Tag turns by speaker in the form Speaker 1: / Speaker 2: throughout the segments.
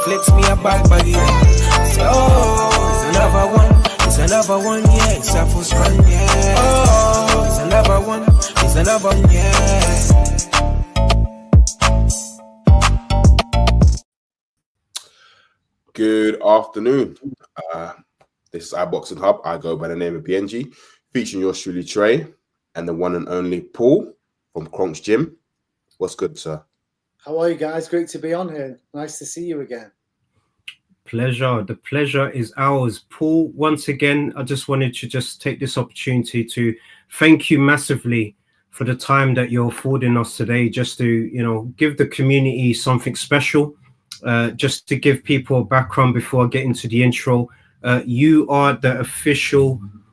Speaker 1: flicks me a bad body. So, it's another one, yeah. It's a full run, yeah. Oh, it's another one, yeah.
Speaker 2: Good afternoon. This is iBoxingHub. I go by the name of Biyenge, featuring yours Truly Tre and the one and only Paul from Kronk's gym. What's good, sir?
Speaker 3: How are you guys? Great to be on here. Nice to see you again.
Speaker 4: Pleasure. The pleasure is ours. Paul, once again, I just wanted to take this opportunity to thank you massively for the time that you're affording us today, just to, give the community something special. Just to give people a background before I get into the intro, you are the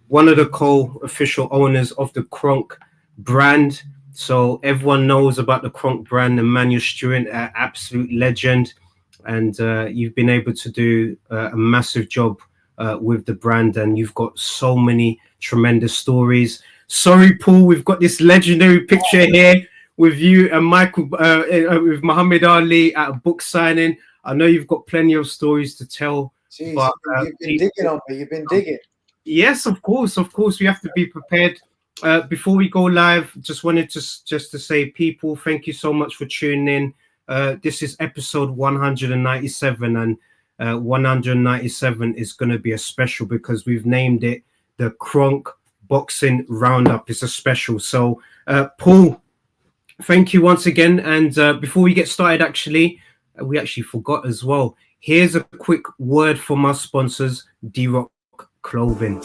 Speaker 4: one of the co-official owners of the Kronk brand. So everyone knows about the Kronk brand. Emanuel Steward, an absolute legend. And you've been able to do a massive job with the brand. And you've got so many tremendous stories. Sorry, Paul, we've got this legendary picture here with you and Michael, with Muhammad Ali at a book signing. I know you've got plenty of stories to tell.
Speaker 3: Jeez, but you've been digging on me. You've been digging.
Speaker 4: Yes, of course. We have to be prepared. Before we go live, just wanted to say, people, thank you so much for tuning in. This is episode 197, and 197 is going to be a special because we've named it the Kronk Boxing Roundup. It's a special. So, Paul, thank you once again. And before we get started, we actually forgot as well. Here's a quick word from our sponsors, D-Rock Clothing.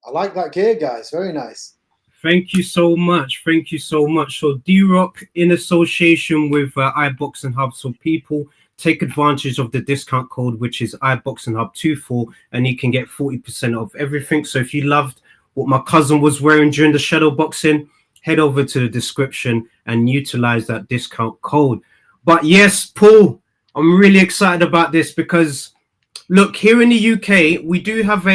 Speaker 3: I like that gear, guys. Very nice.
Speaker 4: Thank you so much. So D-Rock, in association with iBoxingHub, so people take advantage of the discount code, which is iBoxingHub24, and you can get 40% off everything. So if you loved what my cousin was wearing during the shadow boxing, head over to the description and utilize that discount code. But yes, Paul, I'm really excited about this because, look, here in the UK, we do have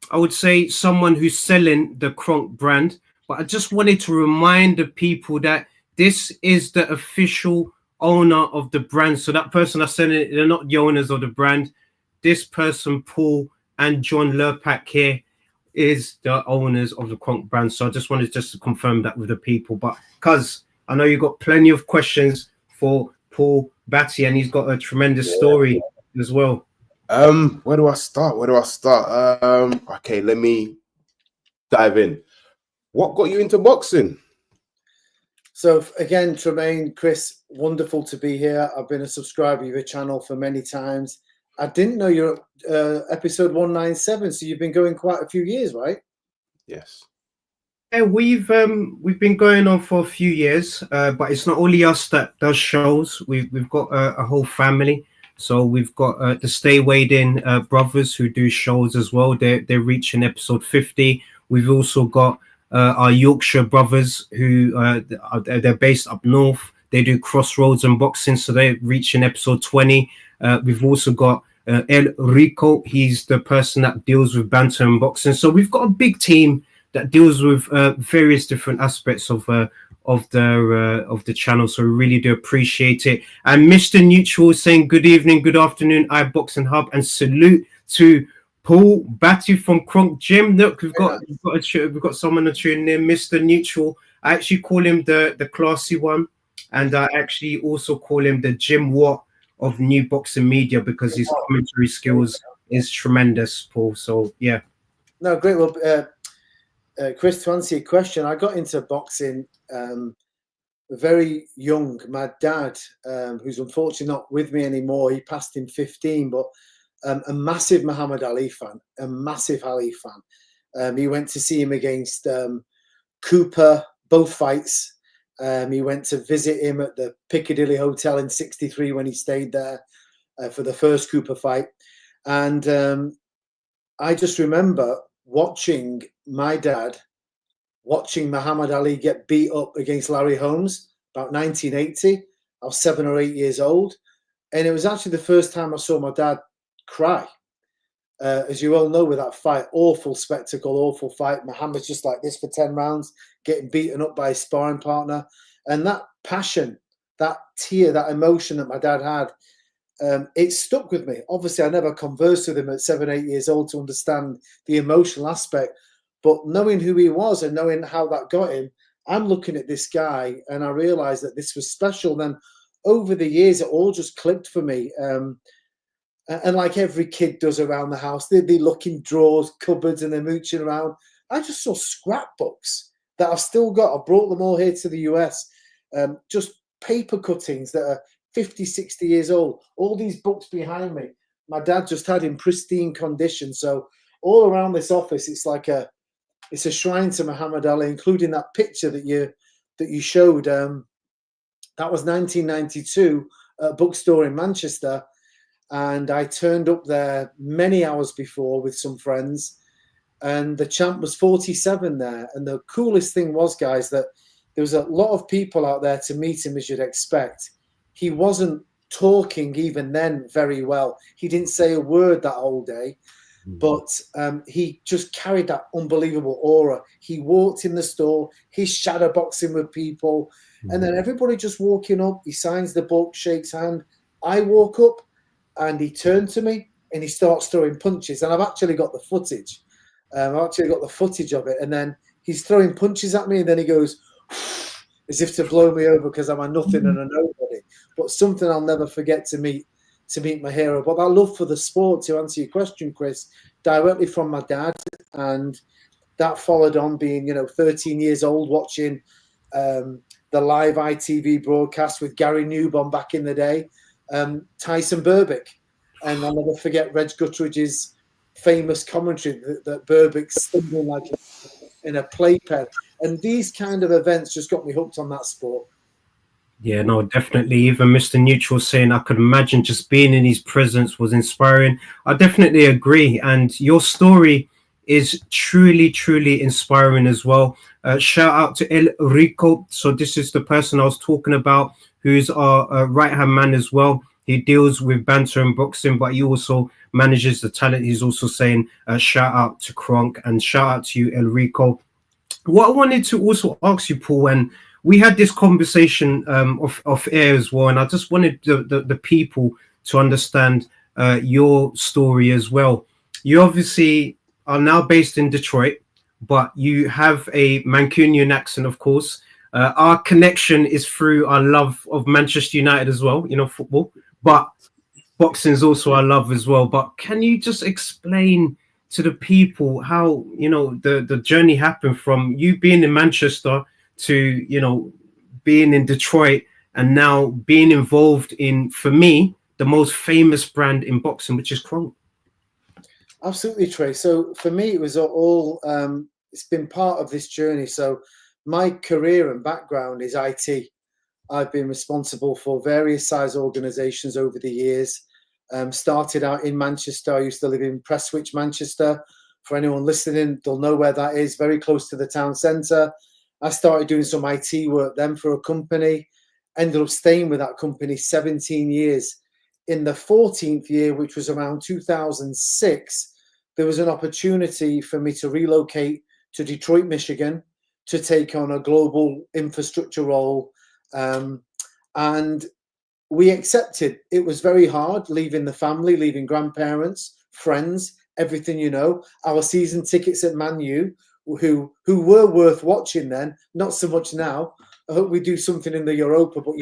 Speaker 4: I would say someone who's selling the Kronk brand, but I just wanted to remind the people that this is the official owner of the brand. So that person that's selling it, they're not the owners of the brand. This person, Paul and John Lepak here, is the owners of the Kronk brand. So I just wanted to confirm that with the people. But because I know you've got plenty of questions for Paul Bhatti, and he's got a tremendous story as well.
Speaker 2: Where do I start? Okay, let me dive in. What got you into boxing?
Speaker 3: So again, Tremaine, Chris, wonderful to be here. I've been a subscriber of your channel for many times. I didn't know you're episode 197, so you've been going quite a few years, right?
Speaker 2: Yes.
Speaker 4: Yeah, we've been going on for a few years, but it's not only us that does shows. We've got a whole family. So we've got the Stay Weighed In brothers who do shows as well. They're reaching episode 50. We've also got our Yorkshire brothers who they're based up north. They do Crossroads and boxing, so they're reaching episode 20. We've also got El Rico. He's the person that deals with banter and boxing. So we've got a big team that deals with various different aspects of the channel, so we really do appreciate it. And Mr. Neutral saying good evening, good afternoon, iBoxingHub, and salute to Paul Bhatti from Kronk Gym. Look, we've got someone to tune in, Mr. Neutral. I actually call him the classy one, and I actually also call him the Jim Watt of new boxing media because his commentary skills is tremendous, Paul. So yeah.
Speaker 3: No, great. Well, Chris, to answer your question, I got into boxing very young. My dad, who's unfortunately not with me anymore, he passed in 15, but a massive Muhammad Ali fan, a massive Ali fan. He went to see him against Cooper, both fights, He went to visit him at the Piccadilly Hotel in '63 when he stayed there for the first Cooper fight. And I just remember watching my dad watching Muhammad Ali get beat up against Larry Holmes about 1980. I was 7 or 8 years old. And it was actually the first time I saw my dad cry. As you all know, with that fight, awful spectacle, awful fight. Muhammad's just like this for 10 rounds, getting beaten up by his sparring partner. And that passion, that tear, that emotion that my dad had, it stuck with me. Obviously, I never conversed with him at 7, 8 years old to understand the emotional aspect. But knowing who he was and knowing how that got him, I'm looking at this guy and I realized that this was special. Then over the years, it all just clicked for me. And like every kid does around the house, they'd be looking drawers, cupboards, and they're mooching around. I just saw scrapbooks that I've still got. I brought them all here to the US. Just paper cuttings that are 50, 60 years old. All these books behind me, my dad just had in pristine condition. So all around this office, it's a shrine to Muhammad Ali, including that picture that you showed. That was 1992 at a bookstore in Manchester. And I turned up there many hours before with some friends. And the champ was 47 there. And the coolest thing was, guys, that there was a lot of people out there to meet him, as you'd expect. He wasn't talking even then very well. He didn't say a word that whole day. But he just carried that unbelievable aura. He walked in the store, he's shadow boxing with people, and then everybody just walking up. He signs the book, shakes hand. I walk up, and he turned to me, and he starts throwing punches. And I've actually got the footage. Of it. And then he's throwing punches at me, and then he goes, as if to blow me over because I'm a nothing and a nobody. But something I'll never forget to meet my hero. But that love for the sport, to answer your question, Chris, directly from my dad, and that followed on being 13 years old, watching the live ITV broadcast with Gary Newbon back in the day, Tyson Burbick, and I'll never forget Reg Guttridge's famous commentary that Burbick's stumbling like in a playpen. And these kind of events just got me hooked on that sport.
Speaker 4: Yeah, no, definitely. Even Mr. Neutral saying I could imagine just being in his presence was inspiring. I definitely agree. And your story is truly, truly inspiring as well. Shout out to El Rico. So this is the person I was talking about, who's our right-hand man as well. He deals with banter and boxing, but he also manages the talent. He's also saying shout out to Kronk and shout out to you, El Rico. What I wanted to also ask you, Paul, and we had this conversation off air as well, and I just wanted the people to understand your story as well. You obviously are now based in Detroit, but you have a Mancunian accent, of course. Our connection is through our love of Manchester United as well, football, but boxing is also our love as well. But can you just explain to the people how, the journey happened from you being in Manchester to, being in Detroit and now being involved in, for me, the most famous brand in boxing, which is Kronk?
Speaker 3: Absolutely, Trey. So for me, it was all, it's been part of this journey. So my career and background is IT. I've been responsible for various size organizations over the years. Started out in Manchester. I used to live in Prestwich, Manchester. For anyone listening, they'll know where that is, very close to the town centre. I started doing some IT work then for a company, ended up staying with that company 17 years. In the 14th year, which was around 2006, there was an opportunity for me to relocate to Detroit, Michigan, to take on a global infrastructure role. And we accepted. It was very hard, leaving the family, leaving grandparents, friends, everything Our season tickets at Man U, who were worth watching then, not so much now. I hope we do something in the Europa, but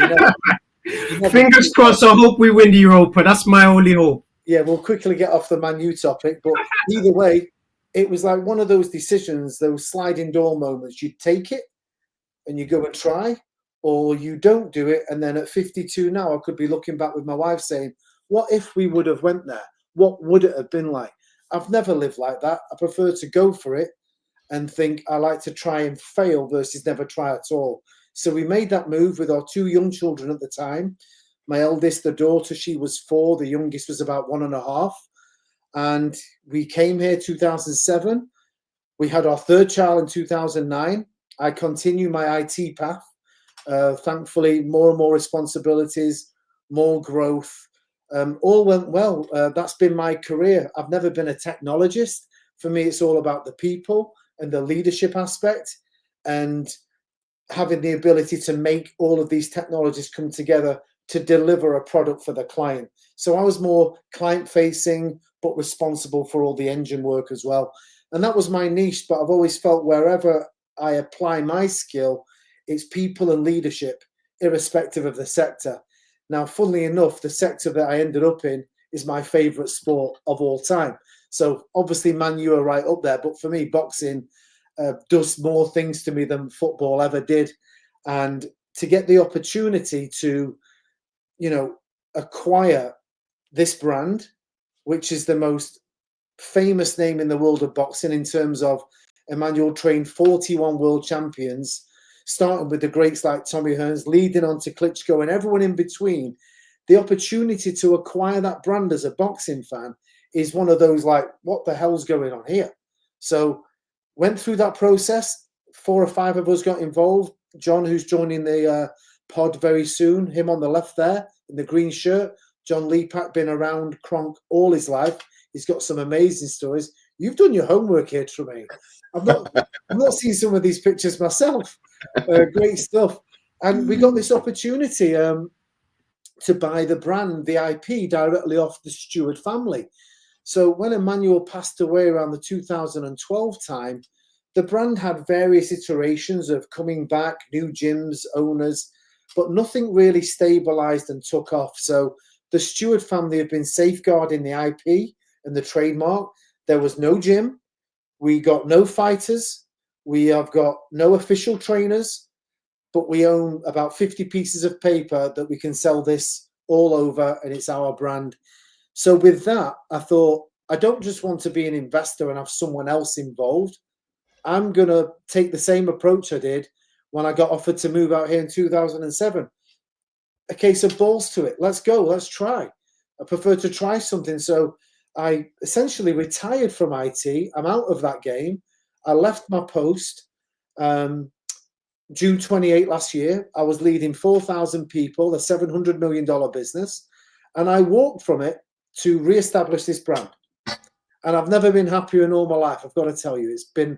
Speaker 4: Fingers crossed, I hope we win the Europa. That's my only hope.
Speaker 3: Yeah, we'll quickly get off the Man U topic, but either way, it was like one of those decisions, those sliding door moments. You take it and you go and try, or you don't do it. And then at 52 now, I could be looking back with my wife saying, what if we would have went there? What would it have been like? I've never lived like that. I prefer to go for it and think I like to try and fail versus never try at all. So we made that move with our 2 young children at the time. My eldest, the daughter, she was 4. The youngest was about 1.5. And we came here 2007. We had our 3rd child in 2009. I continued my IT path. Thankfully, more and more responsibilities, more growth. All went well. That's been my career. I've never been a technologist. For me, it's all about the people and the leadership aspect and having the ability to make all of these technologies come together to deliver a product for the client. So I was more client-facing, but responsible for all the engine work as well. And that was my niche, but I've always felt wherever I apply my skill, it's people and leadership, irrespective of the sector. Now, funnily enough, the sector that I ended up in is my favorite sport of all time. So obviously, man, you are right up there. But for me, boxing does more things to me than football ever did. And to get the opportunity to, acquire this brand, which is the most famous name in the world of boxing in terms of Emanuel trained 41 world champions, starting with the greats like Tommy Hearns, leading on to Klitschko and everyone in between. The opportunity to acquire that brand as a boxing fan is one of those like, what the hell's going on here? So went through that process. 4 or 5 of us got involved. John, who's joining the pod very soon, him on the left there in the green shirt. John Lepak, been around Kronk all his life. He's got some amazing stories. You've done your homework here, Tremaine. I'm not seeing some of these pictures myself. Great stuff. And we got this opportunity to buy the brand, the IP, directly off the Steward family. So when Emanuel passed away around the 2012 time, the brand had various iterations of coming back, new gyms, owners, but nothing really stabilized and took off. So the Steward family have been safeguarding the IP and the trademark. There was no gym. We got no fighters. We have got no official trainers, but we own about 50 pieces of paper that we can sell this all over, and it's our brand. So with that, I thought, I don't just want to be an investor and have someone else involved. I'm going to take the same approach I did when I got offered to move out here in 2007. A case of balls to it. Let's go. Let's try. I prefer to try something. So I essentially retired from IT. I'm out of that game. I left my post June 28 last year. I was leading 4,000 people, a $700 million business. And I walked from it to reestablish this brand. And I've never been happier in all my life. I've got to tell you, it's been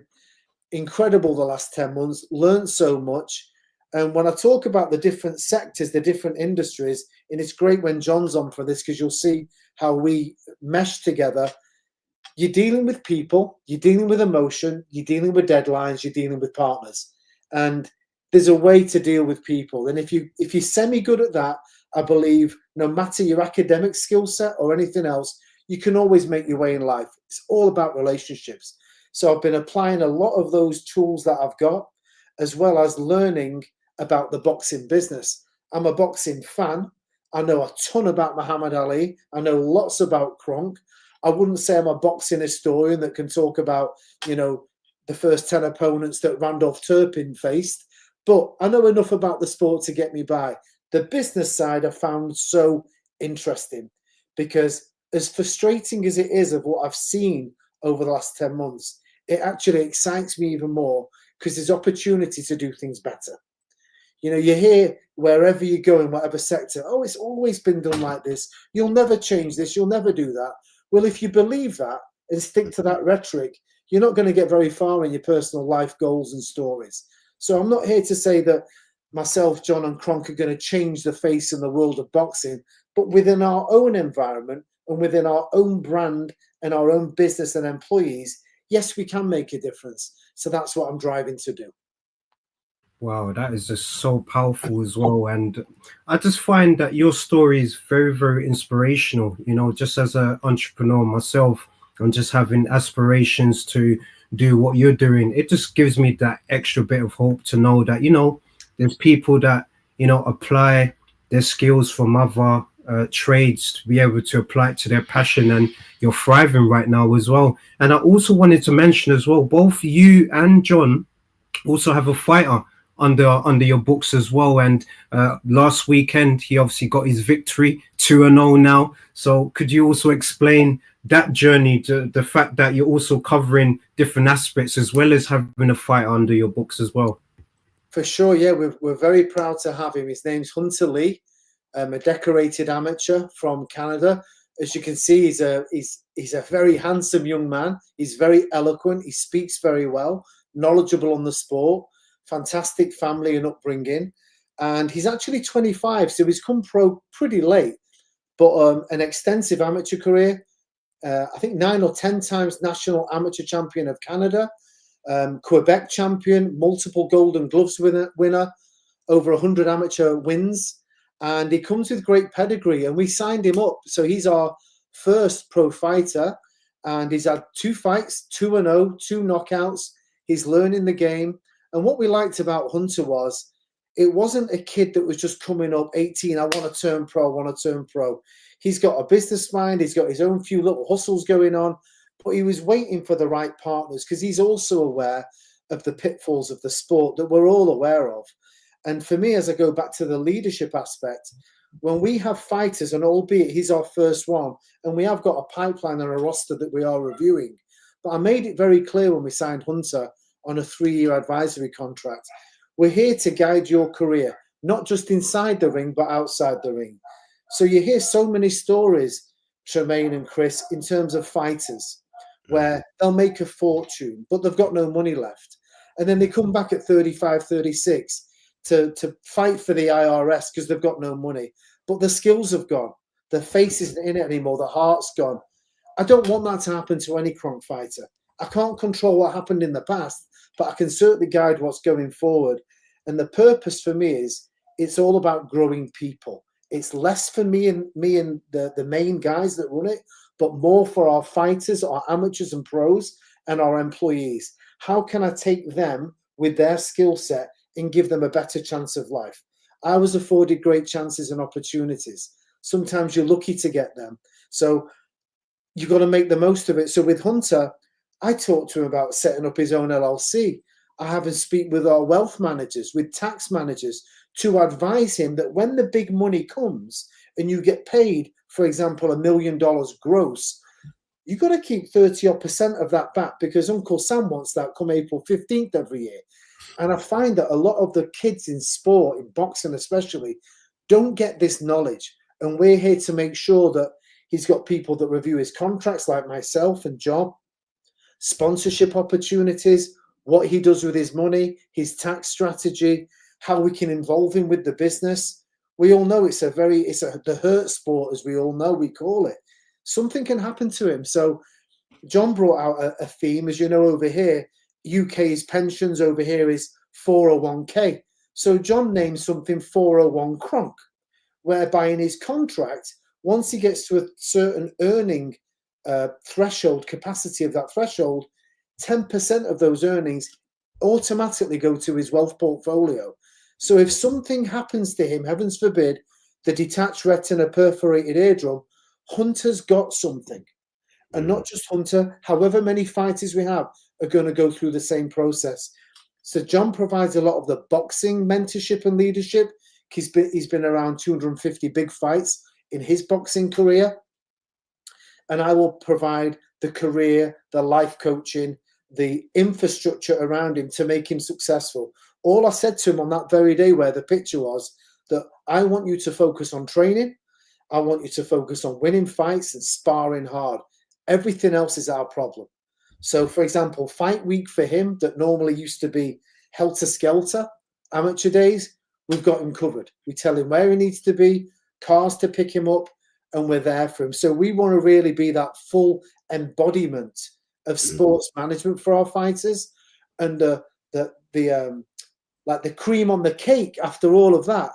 Speaker 3: incredible the last 10 months, learned so much. And when I talk about the different sectors, the different industries, and it's great when John's on for this because you'll see how we mesh together. You're dealing with people, you're dealing with emotion, you're dealing with deadlines, you're dealing with partners. And there's a way to deal with people. And if you're semi-good at that, I believe no matter your academic skill set or anything else, you can always make your way in life. It's all about relationships. So I've been applying a lot of those tools that I've got, as well as learning about the boxing business. I'm a boxing fan. I know a ton about Muhammad Ali. I know lots about Kronk. I wouldn't say I'm a boxing historian that can talk about, the first 10 opponents that Randolph Turpin faced, but I know enough about the sport to get me by. The business side I found so interesting because as frustrating as it is of what I've seen over the last 10 months, it actually excites me even more because there's opportunity to do things better. You hear wherever you go in whatever sector, oh, it's always been done like this. You'll never change this. You'll never do that. Well, if you believe that and stick to that rhetoric, you're not going to get very far in your personal life goals and stories. So I'm not here to say that myself, John, and Kronk are going to change the face in the world of boxing, but within our own environment and within our own brand and our own business and employees, yes, we can make a difference. So that's what I'm driving to do.
Speaker 4: Wow, that is just so powerful as well. And I just find that your story is very, very inspirational. Just as an entrepreneur myself, and just having aspirations to do what you're doing, it just gives me that extra bit of hope to know that, there's people that, apply their skills from other trades to be able to apply it to their passion, and you're thriving right now as well. And I also wanted to mention as well, both you and John also have a fighter under your books as well. And last weekend, he obviously got his victory, 2-0 now. So could you also explain that journey, to the fact that you're also covering different aspects as well as having a fight under your books as well?
Speaker 3: For sure, yeah, we're very proud to have him. His name's Hunter Lee, a decorated amateur from Canada. As you can see, he's a very handsome young man. He's very eloquent. He speaks very well, knowledgeable on the sport, fantastic family and upbringing. And he's actually 25, so he's come pro pretty late, but an extensive amateur career. I think 9 or 10 times national amateur champion of Canada, Quebec champion, multiple Golden Gloves winner, over 100 amateur wins. And he comes with great pedigree, and we signed him up. So he's our first pro fighter, and he's had 2 fights, 2-0, 2 knockouts. He's learning the game. And what we liked about Hunter was, it wasn't a kid that was just coming up 18, I want to turn pro, I want to turn pro. He's got a business mind, he's got his own few little hustles going on, but he was waiting for the right partners, because he's also aware of the pitfalls of the sport that we're all aware of. And for me, as I go back to the leadership aspect, when we have fighters, and albeit he's our first one, and we have got a pipeline and a roster that we are reviewing, but I made it very clear when we signed Hunter on a 3-year advisory contract, we're here to guide your career, not just inside the ring, but outside the ring. So you hear so many stories, Tremaine and Chris, in terms of fighters, where they'll make a fortune, but they've got no money left. And then they come back at 35, 36, to fight for the IRS because they've got no money, but the skills have gone, the face isn't in it anymore, the heart's gone. I don't want that to happen to any Kronk fighter. I can't control what happened in the past, but I can certainly guide what's going forward. And the purpose for me is, it's all about growing people. It's less for me and the main guys that run it, but more for our fighters, our amateurs and pros, and our employees. How can I take them with their skill set and give them a better chance of life? I was afforded great chances and opportunities. Sometimes you're lucky to get them. So you've got to make the most of it. So with Hunter, I talked to him about setting up his own LLC. I have him speak with our wealth managers, with tax managers, to advise him that when the big money comes and you get paid, for example, $1 million gross, you've got to keep 30% of that back, because Uncle Sam wants that come April 15th every year. And I find that a lot of the kids in sport, in boxing especially, don't get this knowledge. And we're here to make sure that he's got people that review his contracts, like myself and John, sponsorship opportunities, what he does with his money, his tax strategy, how we can involve him with the business. We all know it's the hurt sport, as we all know, we call it. Something can happen to him. So John brought out a theme, as you know, over here. UK's pensions over here is 401k. So John named something 401 Kronk, whereby in his contract, once he gets to a certain earning threshold, capacity of that threshold, 10% of those earnings automatically go to his wealth portfolio. So if something happens to him, heavens forbid, the detached retina, perforated eardrum, Hunter's got something. And not just Hunter, however many fighters we have are going to go through the same process. So John provides a lot of the boxing mentorship and leadership. He's been around 250 big fights in his boxing career. And I will provide the career, the life coaching, the infrastructure around him to make him successful. All I said to him on that very day where the picture was, that I want you to focus on training. I want you to focus on winning fights and sparring hard. Everything else is our problem. So, for example, fight week for him that normally used to be helter-skelter, amateur days, we've got him covered. We tell him where he needs to be, cars to pick him up, and we're there for him. So we want to really be that full embodiment of sports management for our fighters. And like the cream on the cake after all of that,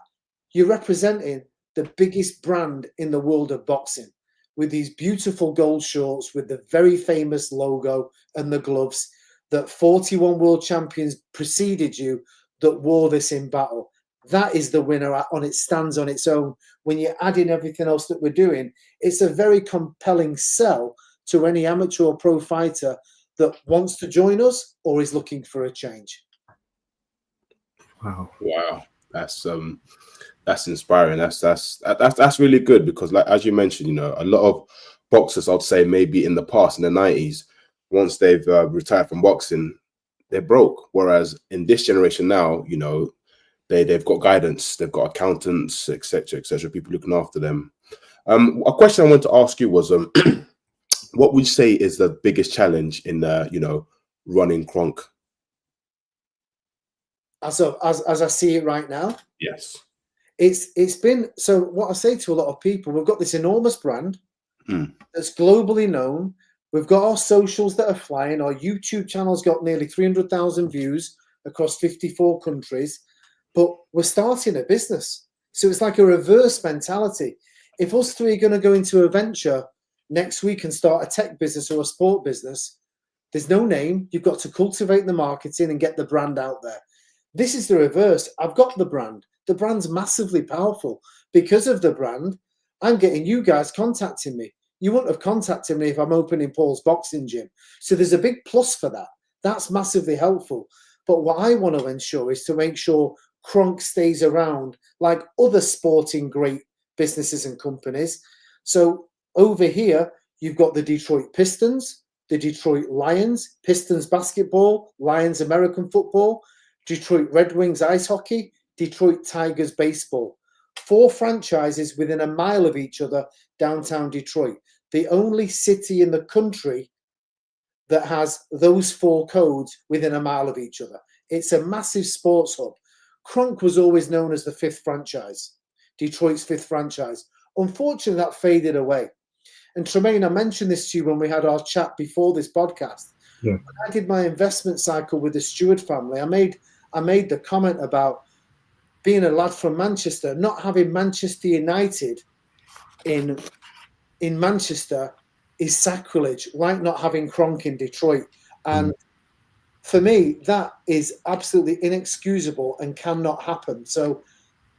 Speaker 3: you're representing the biggest brand in the world of boxing, with these beautiful gold shorts with the very famous logo and the gloves that 41 world champions preceded you that wore this in battle. That is the winner on it, stands on its own. When you add in everything else that we're doing, it's a very compelling sell to any amateur or pro fighter that wants to join us or is looking for a change.
Speaker 2: Wow, that's inspiring. That's really good, because, like, as you mentioned, you know, a lot of boxers, I'd say maybe in the past, in the 90s, once they've retired from boxing, they're broke. Whereas in this generation now, you know, they've got guidance, they've got accountants, etc., people looking after them. A question I wanted to ask you was, what would you say is the biggest challenge in you know, running Kronk?
Speaker 3: As I see it right now,
Speaker 2: Yes,
Speaker 3: it's been, so what I say to a lot of people, we've got this enormous brand that's globally known. We've got our socials that are flying. Our YouTube channel's got nearly 300,000 views across 54 countries, but we're starting a business. So it's like a reverse mentality. If us three are going to go into a venture next week and start a tech business or a sport business, there's no name. You've got to cultivate the marketing and get the brand out there. This is the reverse. I've got the brand. The brand's massively powerful. Because of the brand, I'm getting you guys contacting me. You wouldn't have contacted me if I'm opening Paul's boxing gym. So there's a big plus for that. That's massively helpful. But what I want to ensure is to make sure Kronk stays around like other sporting great businesses and companies. So over here, you've got the Detroit Pistons, the Detroit Lions, Pistons basketball, Lions American football, Detroit Red Wings ice hockey, Detroit Tigers baseball. 4 franchises within a mile of each other, downtown Detroit. The only city in the country that has those 4 codes within a mile of each other. It's a massive sports hub. Kronk was always known as the 5th franchise, Detroit's 5th franchise. Unfortunately, that faded away. And Tremaine, I mentioned this to you when we had our chat before this podcast.
Speaker 4: Yeah.
Speaker 3: When I did my investment cycle with the Steward family, I made the comment about being a lad from Manchester, not having Manchester United in Manchester is sacrilege, like not having Kronk in Detroit. And for me, that is absolutely inexcusable and cannot happen. So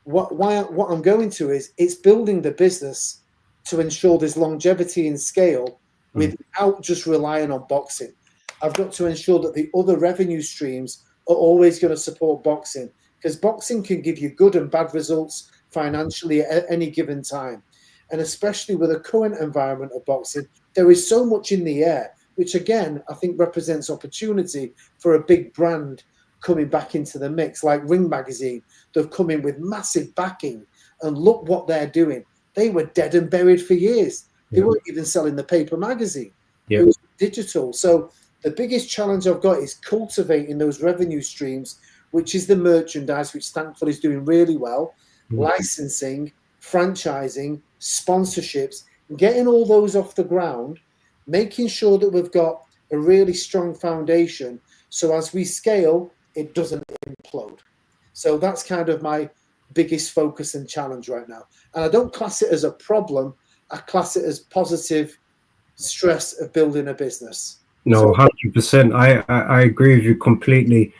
Speaker 3: what I'm going to is, it's building the business to ensure there's longevity and scale without just relying on boxing. I've got to ensure that the other revenue streams are always going to support boxing, because boxing can give you good and bad results financially at any given time. And especially with the current environment of boxing, there is so much in the air, which again, I think represents opportunity for a big brand coming back into the mix, like Ring Magazine. They've come in with massive backing, and look what they're doing. They were dead and buried for years. They weren't even selling the paper magazine. It was digital. So the biggest challenge I've got is cultivating those revenue streams, which is the merchandise, which thankfully is doing really well, licensing, franchising, sponsorships, getting all those off the ground, making sure that we've got a really strong foundation, so as we scale, it doesn't implode. So that's kind of my biggest focus and challenge right now. And I don't class it as a problem. I class it as positive stress of building a business.
Speaker 4: No, 100%. I agree with you completely.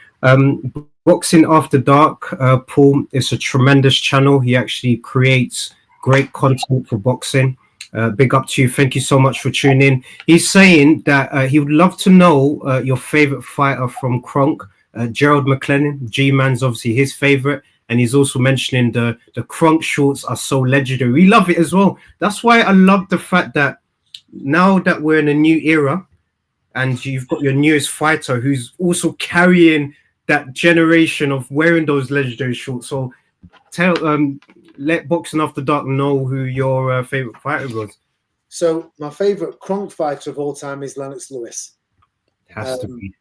Speaker 4: Boxing After Dark, Paul, is a tremendous channel. He actually creates great content for boxing. Big up to you. Thank you so much for tuning in. He's saying that he would love to know your favorite fighter from Kronk. Gerald McLennan, G-Man's obviously his favorite. And he's also mentioning the Kronk shorts are so legendary. We love it as well. That's why I love the fact that now that we're in a new era, and you've got your newest fighter who's also carrying that generation of wearing those legendary shorts. So let Boxing After Dark know who your favorite fighter was.
Speaker 3: So my favorite Kronk fighter of all time is Lennox Lewis.
Speaker 4: Has to be.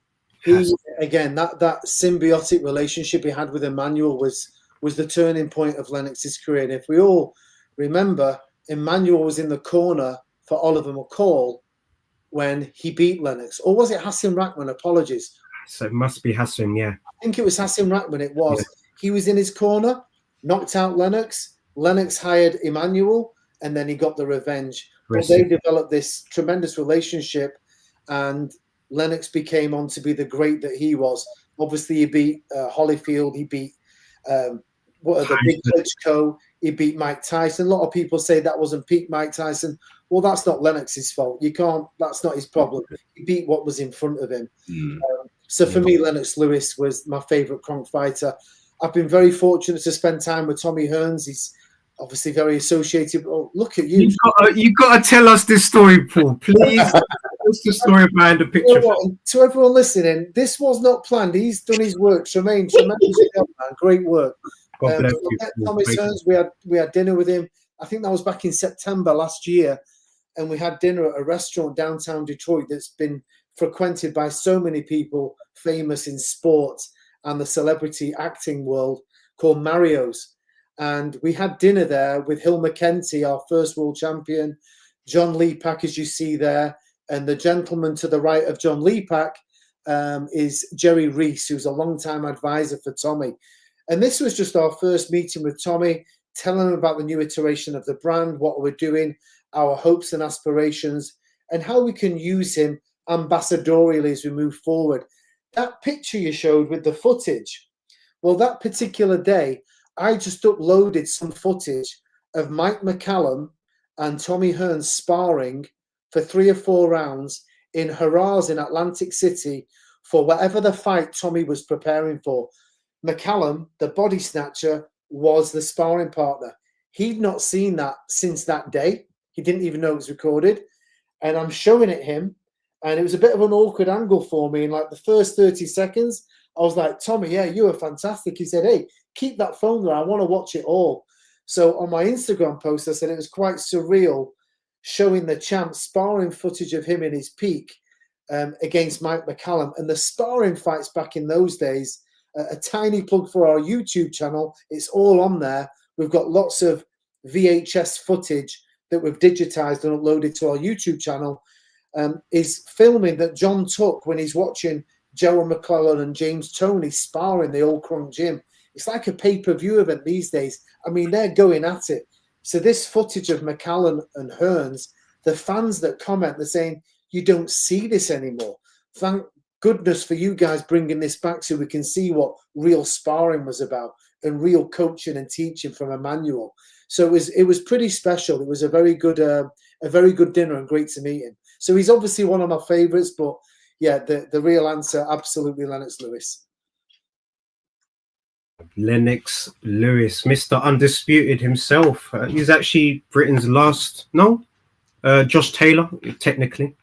Speaker 3: Again, that symbiotic relationship he had with Emanuel was the turning point of Lennox's career. And if we all remember, Emanuel was in the corner for Oliver McCall when he beat Lennox. Or was it Hassan Rahman? Apologies.
Speaker 4: So it must be Hassan, yeah.
Speaker 3: I think it was Hassan Rahman, it was. Yeah. He was in his corner, knocked out Lennox. Lennox hired Emanuel, and then he got the revenge. Well, they developed this tremendous relationship, and Lennox became on to be the great that he was. Obviously, he beat Holyfield. He beat Big Klitschko. He beat Mike Tyson. A lot of people say that wasn't peak Mike Tyson. Well, that's not Lennox's fault. That's not his problem. He beat what was in front of him. So for me, Lennox Lewis was my favorite Kronk fighter. I've been very fortunate to spend time with Tommy Hearns. He's obviously very associated. Oh, look at you.
Speaker 4: You got to tell us this story, Paul, please. What's the story behind the picture?
Speaker 3: To everyone listening, this was not planned. He's done his work. Tremendous job, man. Great work.
Speaker 4: God bless you.
Speaker 3: Tommy Hearns, we had dinner with him. I think that was back in September last year. And we had dinner at a restaurant downtown Detroit that's been frequented by so many people famous in sports and the celebrity acting world, called Mario's. And we had dinner there with Hill McKenty, our first world champion, John Lepak, as you see there. And the gentleman to the right of John Lepak is Jerry Reese, who's a longtime advisor for Tommy. And this was just our first meeting with Tommy, telling him about the new iteration of the brand, what we're doing, our hopes and aspirations, and how we can use him ambassadorially as we move forward. That picture you showed with the footage, well, that particular day, I just uploaded some footage of Mike McCallum and Tommy Hearns sparring for 3 or 4 rounds in Harrah's in Atlantic City for whatever the fight Tommy was preparing for. McCallum, the body snatcher, was the sparring partner. He'd not seen that since that day. He didn't even know it was recorded. And I'm showing it him. And it was a bit of an awkward angle for me. In like the first 30 seconds, I was like, Tommy, yeah, you were fantastic. He said, hey, keep that phone there. I want to watch it all. So on my Instagram post, I said it was quite surreal showing the champ sparring footage of him in his peak against Mike McCallum. And the sparring fights back in those days, a tiny plug for our YouTube channel. It's all on there. We've got lots of VHS footage that we've digitized and uploaded to our YouTube channel, is filming that John took when he's watching Gerald McClellan and James Toney sparring the old Kronk gym. It's like a pay-per-view event these days. I mean, they're going at it. So this footage of McCallum and Hearns, the fans that comment, they're saying, you don't see this anymore. Thank goodness for you guys bringing this back so we can see what real sparring was about and real coaching and teaching from Emanuel. So it was pretty special. It was a very good dinner and great to meet him. So he's obviously one of my favorites, but yeah, the real answer, absolutely Lennox Lewis.
Speaker 4: Lennox Lewis, Mr. Undisputed himself. He's actually Britain's last, Josh Taylor, technically.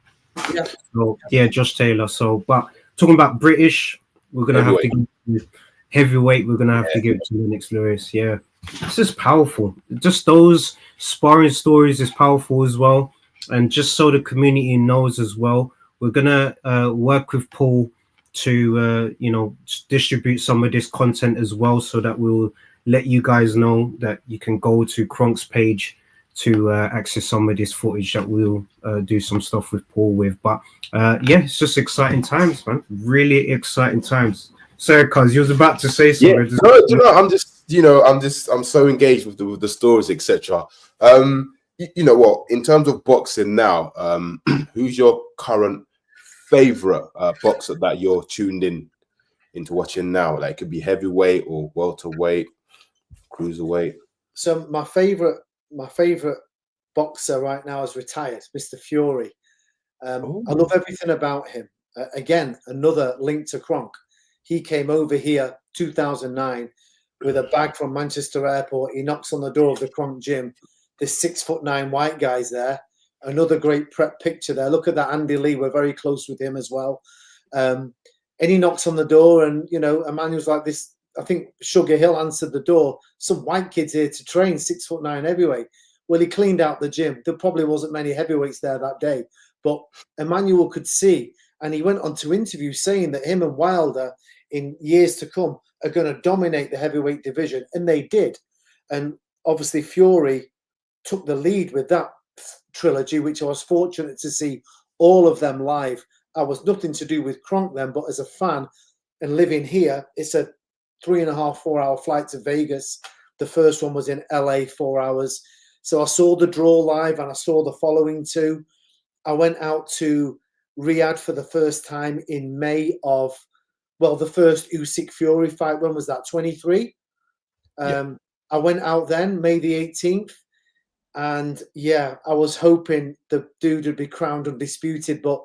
Speaker 3: Yeah.
Speaker 4: So, yeah, Josh Taylor. So, but talking about British, we're going to have to give heavyweight, we're going to have to give it to Lennox Lewis. Yeah. This is powerful. Just those sparring stories is powerful as well. And just so the community knows as well, we're going to work with Paul to, distribute some of this content as well, so that we'll let you guys know that you can go to Kronk's page to access some of this footage that we'll do some stuff with Paul with. But yeah, it's just exciting times, man. Really exciting times. Sorry, cuz you was about to say something.
Speaker 2: Yeah, I'm so engaged with the stories, etc. You know what? In terms of boxing now, who's your current favorite boxer that you're tuned into watching now? Like, it could be heavyweight or welterweight, cruiserweight.
Speaker 3: So my favorite boxer right now is retired, Mr. Fury. I love everything about him. Again, another link to Kronk. He came over here 2009 with a bag from Manchester Airport. He knocks on the door of the Kronk gym. There's 6'9" white guys there. Another great prep picture there. Look at that, Andy Lee. We're very close with him as well. And he knocks on the door, and Emanuel's like this. I think Sugar Hill answered the door. Some white kids here to train, 6'9" heavyweight. Well, he cleaned out the gym. There probably wasn't many heavyweights there that day, but Emanuel could see, and he went on to interview saying that him and Wilder in years to come are going to dominate the heavyweight division, and they did. And obviously Fury took the lead with that trilogy, which I was fortunate to see all of them live. I was nothing to do with Kronk then, but as a fan and living here, it's a 3.5-4 hour flight to Vegas. The first one was in LA, 4 hours. So I saw the draw live, and I saw the following two. I went out to Riyadh for the first time in May of, the first Usyk Fury fight. When was that? 23. I went out then, May the 18th. And yeah, I was hoping the dude would be crowned undisputed, but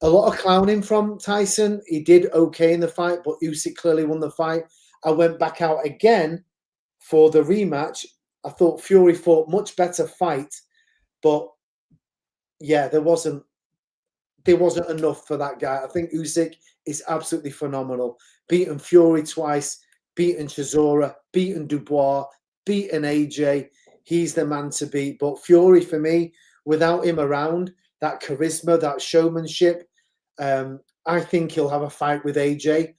Speaker 3: a lot of clowning from Tyson. He did okay in the fight, but Usyk clearly won the fight. I went back out again for the rematch. I thought Fury fought much better fight, but yeah, there wasn't enough for that guy. I think Usyk is absolutely phenomenal. Beaten Fury twice, beaten Chisora, beaten Dubois, beaten AJ. He's the man to beat. But Fury, for me, without him around, that charisma, that showmanship, I think he'll have a fight with AJ.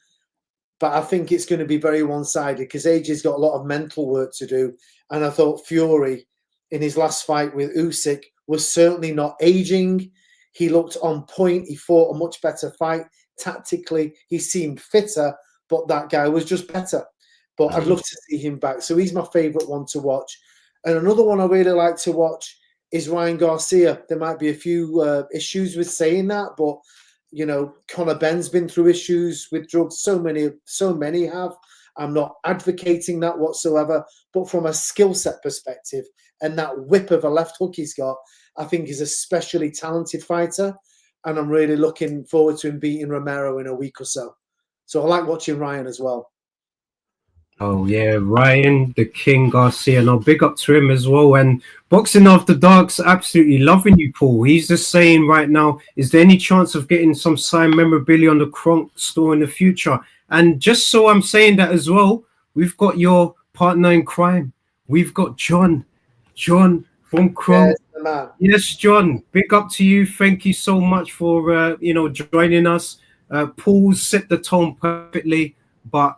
Speaker 3: But I think it's going to be very one-sided because AJ's got a lot of mental work to do. And I thought Fury, in his last fight with Usyk, was certainly not aging. He looked on point. He fought a much better fight. Tactically, he seemed fitter, but that guy was just better. But I'd love to see him back. So he's my favourite one to watch. And another one I really like to watch is Ryan Garcia. There might be a few issues with saying that, but you know, Conor Benn's been through issues with drugs. So many have. I'm not advocating that whatsoever. But from a skill set perspective and that whip of a left hook he's got, I think he's a especially talented fighter. And I'm really looking forward to him beating Romero in a week or so. So I like watching Ryan as well.
Speaker 4: Oh yeah, Ryan, the King Garcia. No, big up to him as well. And Boxing After Dark's absolutely loving you, Paul. He's just saying right now, is there any chance of getting some signed memorabilia on the Kronk store in the future? And just so I'm saying that as well, we've got your partner in crime. We've got John from Kronk. Yes, John, big up to you. Thank you so much for joining us. Paul's set the tone perfectly, but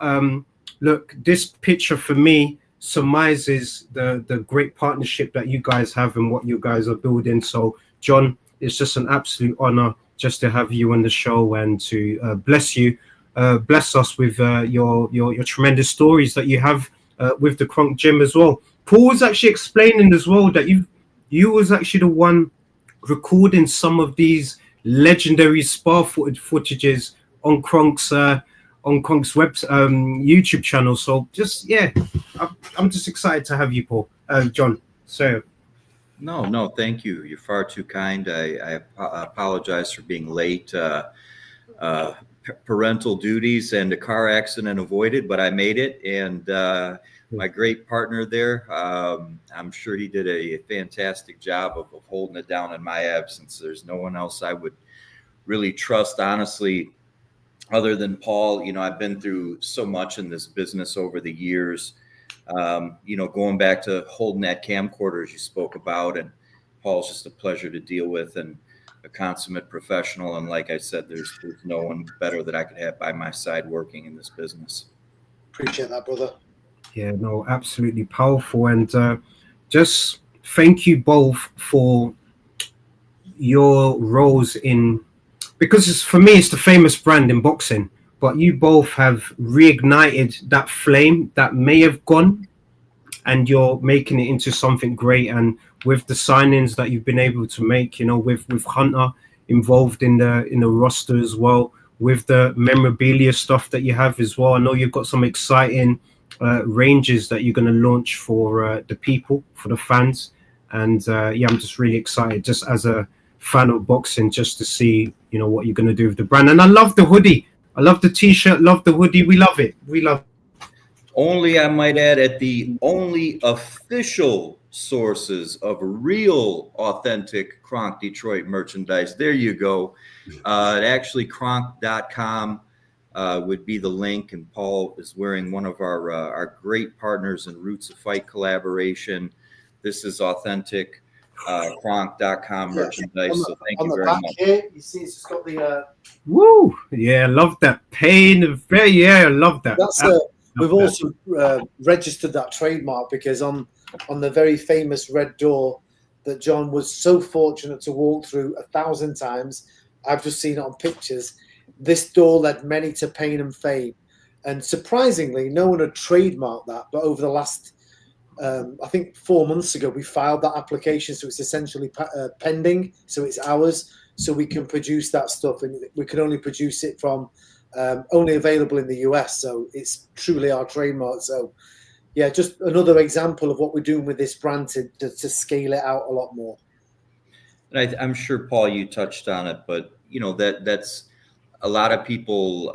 Speaker 4: look, this picture for me surmises the great partnership that you guys have and what you guys are building. So, John, it's just an absolute honor just to have you on the show and to bless us with your tremendous stories that you have with the Kronk Gym as well. Paul was actually explaining as well that you was actually the one recording some of these legendary spar footages on Kronk's web YouTube channel. So just I'm just excited to have you, Paul. John. So
Speaker 5: no, thank you. You're far too kind. I apologize for being late. Parental duties and a car accident avoided, but I made it. And my great partner there, I'm sure he did a fantastic job of holding it down in my absence. There's no one else I would really trust, honestly, other than Paul. You know, I've been through so much in this business over the years, going back to holding that camcorder as you spoke about, and Paul's just a pleasure to deal with and a consummate professional. And like I said, there's no one better that I could have by my side working in this business.
Speaker 3: Appreciate that, brother. Yeah,
Speaker 4: no, absolutely powerful. And just thank you both for your roles in, because for me, it's the famous brand in boxing, but you both have reignited that flame that may have gone, and you're making it into something great. And with the signings that you've been able to make, with Hunter involved in the roster as well, with the memorabilia stuff that you have as well. I know you've got some exciting ranges that you're going to launch for the people, for the fans. And I'm just really excited, just as a fan of boxing, just to see, what you're going to do with the brand. And I love the hoodie. I love the t-shirt, love the hoodie. We love it.
Speaker 5: Only, I might add, at the only official sources of real, authentic Kronk Detroit merchandise. There you go. Actually, Kronk.com would be the link, and Paul is wearing one of our great partners in Roots of Fight collaboration. This is authentic Kronk.com merchandise. So thank you very much.
Speaker 3: Here, you see, it's just got the
Speaker 4: woo! Yeah, I love that pain. I love that.
Speaker 3: That's we've also registered that trademark because on the very famous red door that John was so fortunate to walk through 1,000 times, I've just seen it on pictures. This door led many to pain and fame, and surprisingly, no one had trademarked that. But over the last, I think 4 months ago, we filed that application, so it's essentially pending. So it's ours, so we can produce that stuff, and we can only produce it from. Only available in the US, so it's truly our trademark. So, yeah, just another example of what we're doing with this brand to scale it out a lot more.
Speaker 5: And I'm sure, Paul, you touched on it, but that's a lot of people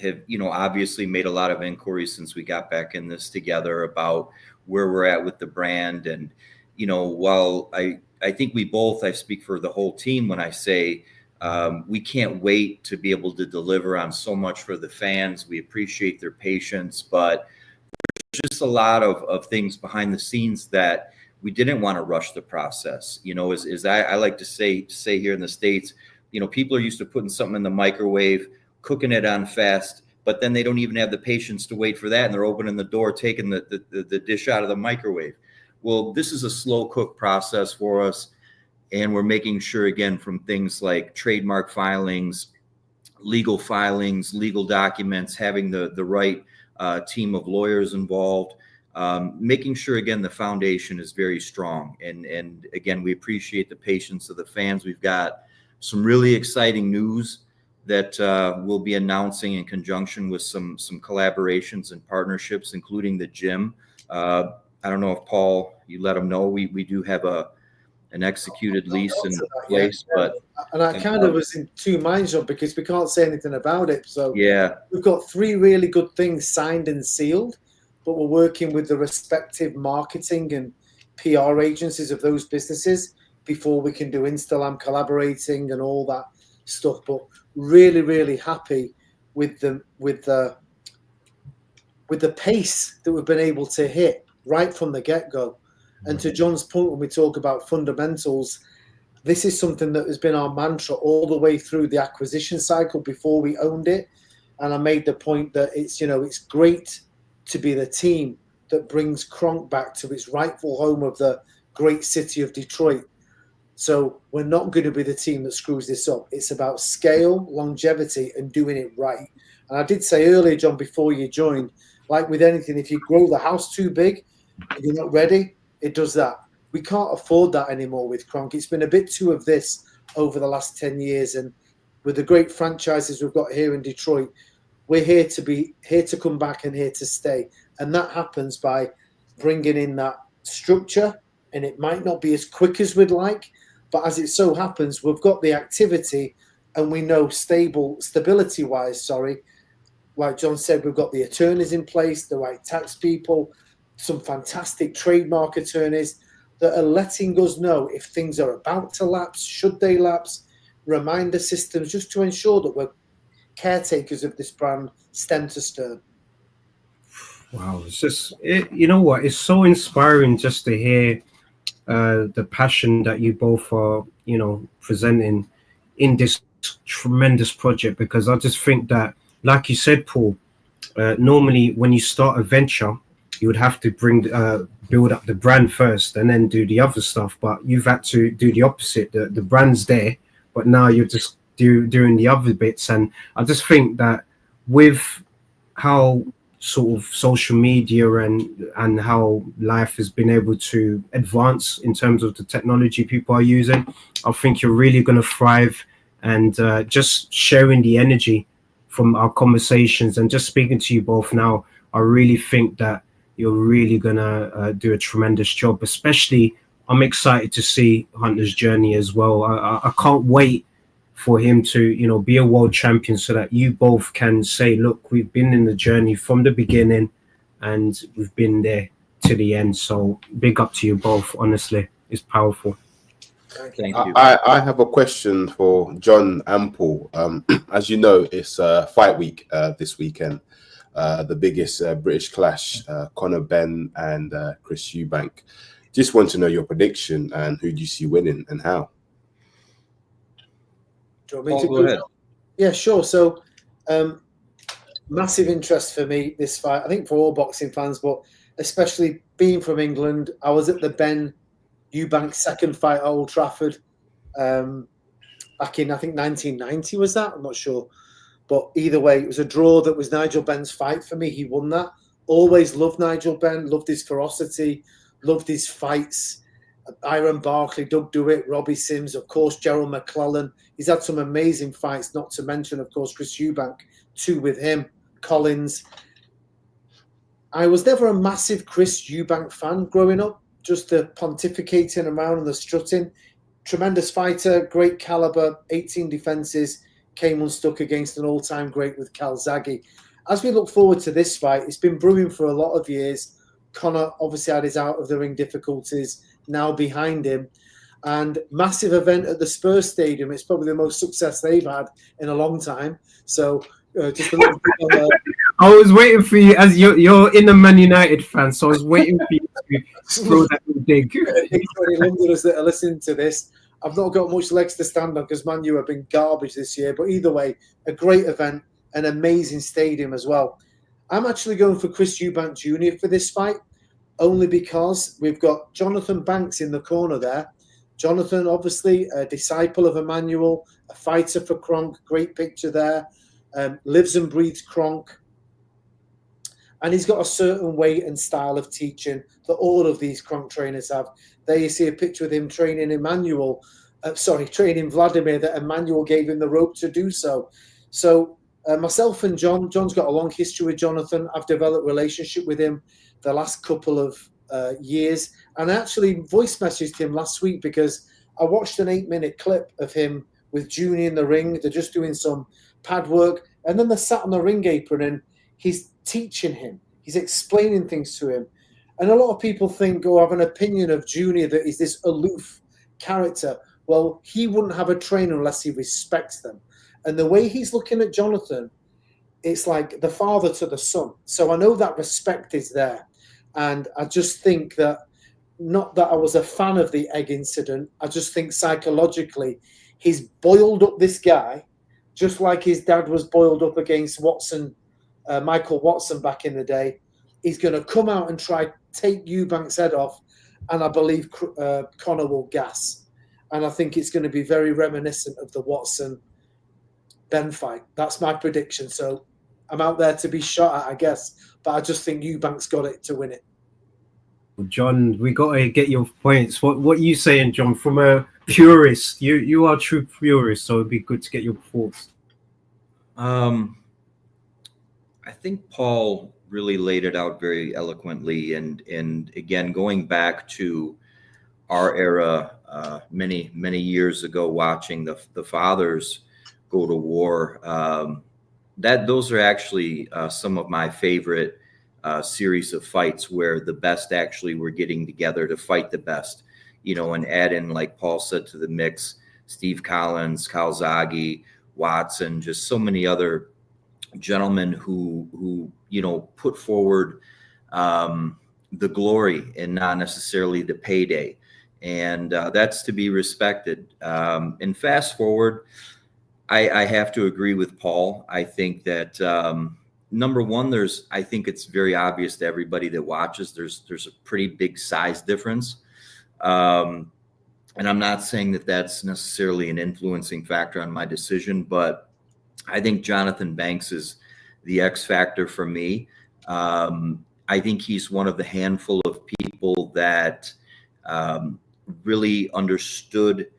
Speaker 5: have, obviously made a lot of inquiries since we got back in this together about where we're at with the brand. And, while I think I speak for the whole team when I say we can't wait to be able to deliver on so much for the fans. We appreciate their patience, but there's just a lot of things behind the scenes that we didn't want to rush the process. As I like to say here in the States, people are used to putting something in the microwave, cooking it on fast, but then they don't even have the patience to wait for that. And they're opening the door, taking the dish out of the microwave. Well, this is a slow cook process for us. And we're making sure, again, from things like trademark filings, legal documents, having the right team of lawyers involved, making sure, again, the foundation is very strong. And again, we appreciate the patience of the fans. We've got some really exciting news that we'll be announcing in conjunction with some collaborations and partnerships, including the gym. I don't know if, Paul, you let them know, we do have an executed lease in place, but
Speaker 3: I kind of was in two minds, John, because we can't say anything about it. So
Speaker 5: yeah,
Speaker 3: we've got 3 really good things signed and sealed, but we're working with the respective marketing and PR agencies of those businesses before we can do Instagram collaborating and all that stuff. But really, really happy with the pace that we've been able to hit right from the get-go. And to John's point, when we talk about fundamentals, this is something that has been our mantra all the way through the acquisition cycle before we owned it. And I made the point that it's great to be the team that brings Kronk back to its rightful home of the great city of Detroit. So we're not going to be the team that screws this up. It's about scale, longevity, and doing it right. And I did say earlier, John, before you joined, like with anything, if you grow the house too big and you're not ready, it does that. We can't afford that anymore with Kronk. It's been a bit too of this over the last 10 years. And with the great franchises we've got here in Detroit, we're here to come back and here to stay. And that happens by bringing in that structure. And it might not be as quick as we'd like, but as it so happens, we've got the activity and we know stability-wise, like John said, we've got the attorneys in place, the right tax people, some fantastic trademark attorneys that are letting us know if things are about to lapse, should they lapse, reminder systems, just to ensure that we're caretakers of this brand stem to stern.
Speaker 4: Wow, it's just, you know what, it's so inspiring just to hear the passion that you both are, presenting in this tremendous project, because I just think that, like you said, Paul, normally when you start a venture, you would have to build up the brand first and then do the other stuff. But you've had to do the opposite. The brand's there, but now you're just doing the other bits. And I just think that with how sort of social media and how life has been able to advance in terms of the technology people are using, I think you're really going to thrive. And just sharing the energy from our conversations and just speaking to you both now, I really think that you're really going to do a tremendous job. Especially, I'm excited to see Hunter's journey as well. I can't wait for him to, be a world champion so that you both can say, look, we've been in the journey from the beginning and we've been there to the end. So big up to you both. Honestly, it's powerful.
Speaker 5: Thank you.
Speaker 2: I have a question for John and Paul. As you know, it's fight week this weekend. The biggest British clash, Conor Benn and Chris Eubank. Just want to know your prediction and who do you see winning and how?
Speaker 3: Do you want me to
Speaker 5: go ahead?
Speaker 3: Yeah, sure. So massive interest for me, this fight. I think for all boxing fans, but especially being from England. I was at the Ben Eubank second fight at Old Trafford back in, I think, 1990 was that? I'm not sure. But either way, it was a draw that was Nigel Benn's fight for me. He won that. Always loved Nigel Benn, loved his ferocity, loved his fights. Iron Barkley, Doug Dewitt, Robbie Sims, of course, Gerald McClellan. He's had some amazing fights, not to mention, of course, Chris Eubank, 2 with him, Collins. I was never a massive Chris Eubank fan growing up, just the pontificating around and the strutting. Tremendous fighter, great caliber, 18 defenses. came unstuck against an all-time great with Calzaghe. As we look forward to this fight, it's been brewing for a lot of years. Conor obviously had his out-of-the-ring difficulties now behind him. And massive event at the Spurs Stadium. It's probably the most success they've had in a long time. So just a little bit on
Speaker 4: I was waiting for you, as you're in a Man United fan, so I was waiting for you to throw that dig.
Speaker 3: Any Londoners that are listening to this, I've not got much legs to stand on because Man U have been garbage this year. But either way, a great event, an amazing stadium as well. I'm actually going for Chris Eubank Jr. for this fight, only because we've got Jonathan Banks in the corner there. Jonathan, obviously, a disciple of Emanuel, a fighter for Kronk, great picture there, lives and breathes Kronk. And he's got a certain way and style of teaching that all of these Kronk trainers have. There you see a picture of him training training Vladimir, that Emanuel gave him the rope to do so. So myself and John's got a long history with Jonathan. I've developed a relationship with him the last couple of years. And I actually voice messaged him last week because I watched an 8-minute clip of him with Junior in the ring. They're just doing some pad work. And then they're sat on the ring apron and he's teaching him. He's explaining things to him. And a lot of people think, I have an opinion of Junior that he's this aloof character. Well, he wouldn't have a trainer unless he respects them. And the way he's looking at Jonathan, it's like the father to the son. So I know that respect is there. And I just think that, not that I was a fan of the egg incident, I just think psychologically he's boiled up this guy just like his dad was boiled up against Michael Watson back in the day. He's going to come out and try take Eubank's head off, and I believe Conor will gas. And I think it's going to be very reminiscent of the Watson-Ben fight. That's my prediction. So I'm out there to be shot at, I guess. But I just think Eubank's got it to win it.
Speaker 4: John, we got to get your points. What are you saying, John? From a purist, you are a true purist, so it'd be good to get your thoughts.
Speaker 5: I think Paul really laid it out very eloquently, and again, going back to our era, many years ago, watching the fathers go to war. Those are actually some of my favorite series of fights where the best actually were getting together to fight the best, and add in, like Paul said, to the mix, Steve Collins, Calzaghe, Watson, just so many other gentlemen who put forward the glory and not necessarily the payday. And that's to be respected. And fast forward, I have to agree with Paul. I think that number one, I think it's very obvious to everybody that watches, there's a pretty big size difference. And I'm not saying that that's necessarily an influencing factor on my decision, but I think Jonathan Banks is the X factor for me. I think he's one of the handful of people that really understood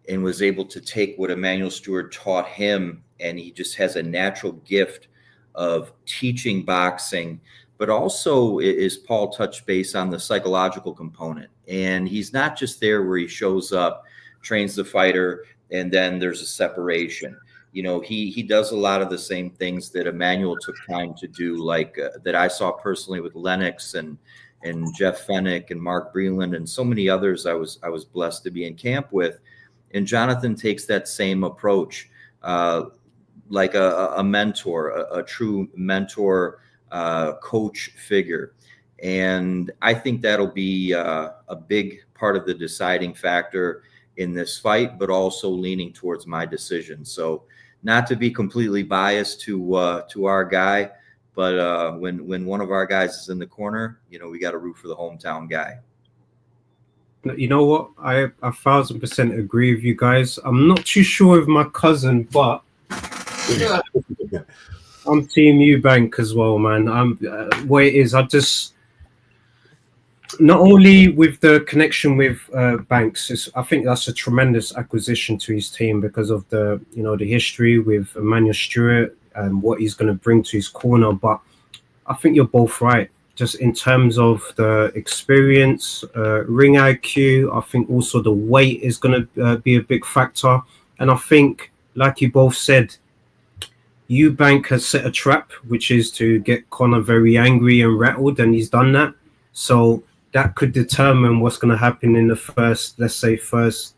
Speaker 5: and was able to take what Emanuel Steward taught him, and he just has a natural gift of teaching boxing, but also, as Paul touched base on, the psychological component. And he's not just there where he shows up, trains the fighter, and then there's a separation. He does a lot of the same things that Emanuel took time to do, like that I saw personally with Lennox and Jeff Fennick and Mark Breland and so many others I was blessed to be in camp with. And Jonathan takes that same approach, like a mentor, a true mentor, coach figure. And I think that'll be a big part of the deciding factor in this fight, but also leaning towards my decision. So not to be completely biased to our guy, but when one of our guys is in the corner, we got to root for the hometown guy.
Speaker 4: You know what? I 1,000% agree with you guys. I'm not too sure of my cousin, but I'm Team Eubank as well, man. What it is, I just, not only with the connection with Banks, I think that's a tremendous acquisition to his team because of the history with Emanuel Steward and what he's going to bring to his corner. But I think you're both right. Just in terms of the experience, ring IQ, I think also the weight is going to be a big factor. And I think, like you both said, Eubank has set a trap, which is to get Conor very angry and rattled, and he's done that. So that could determine what's going to happen in the first, let's say, first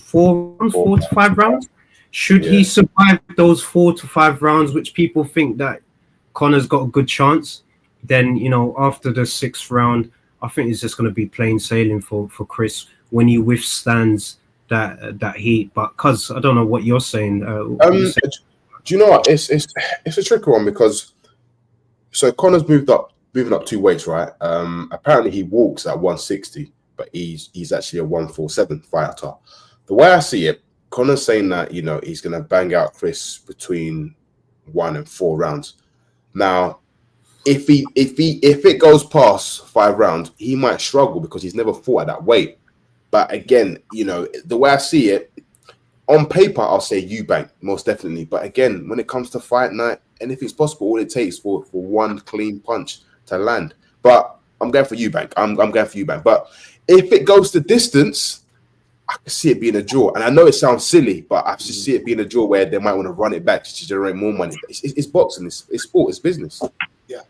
Speaker 4: 4 to 5 rounds. Should he survive those 4 to 5 rounds, which people think that Conor's got a good chance, then, you know, after the 6th round, I think it's just going to be plain sailing for Chris when he withstands that heat. But because I don't know what you're saying.
Speaker 2: Do you know what? It's a tricky one because so Conor's moving up 2 weights, right? Apparently he walks at 160, but he's actually a 147 fighter. The way I see it, Conor's saying that, you know, he's gonna bang out Chris between 1 and 4 rounds. Now, if it goes past 5 rounds, he might struggle because he's never fought at that weight. But again, you know, the way I see it, on paper, I'll say Eubank, most definitely. But again, when it comes to fight night, anything's possible. All it takes for one clean punch to land. But I'm going for Eubank. I'm going for Eubank. But if it goes to distance, I can see it being a draw. And I know it sounds silly, but I just see it being a draw where they might want to run it back to generate more money. It's boxing. It's sport. It's business.
Speaker 3: Yeah.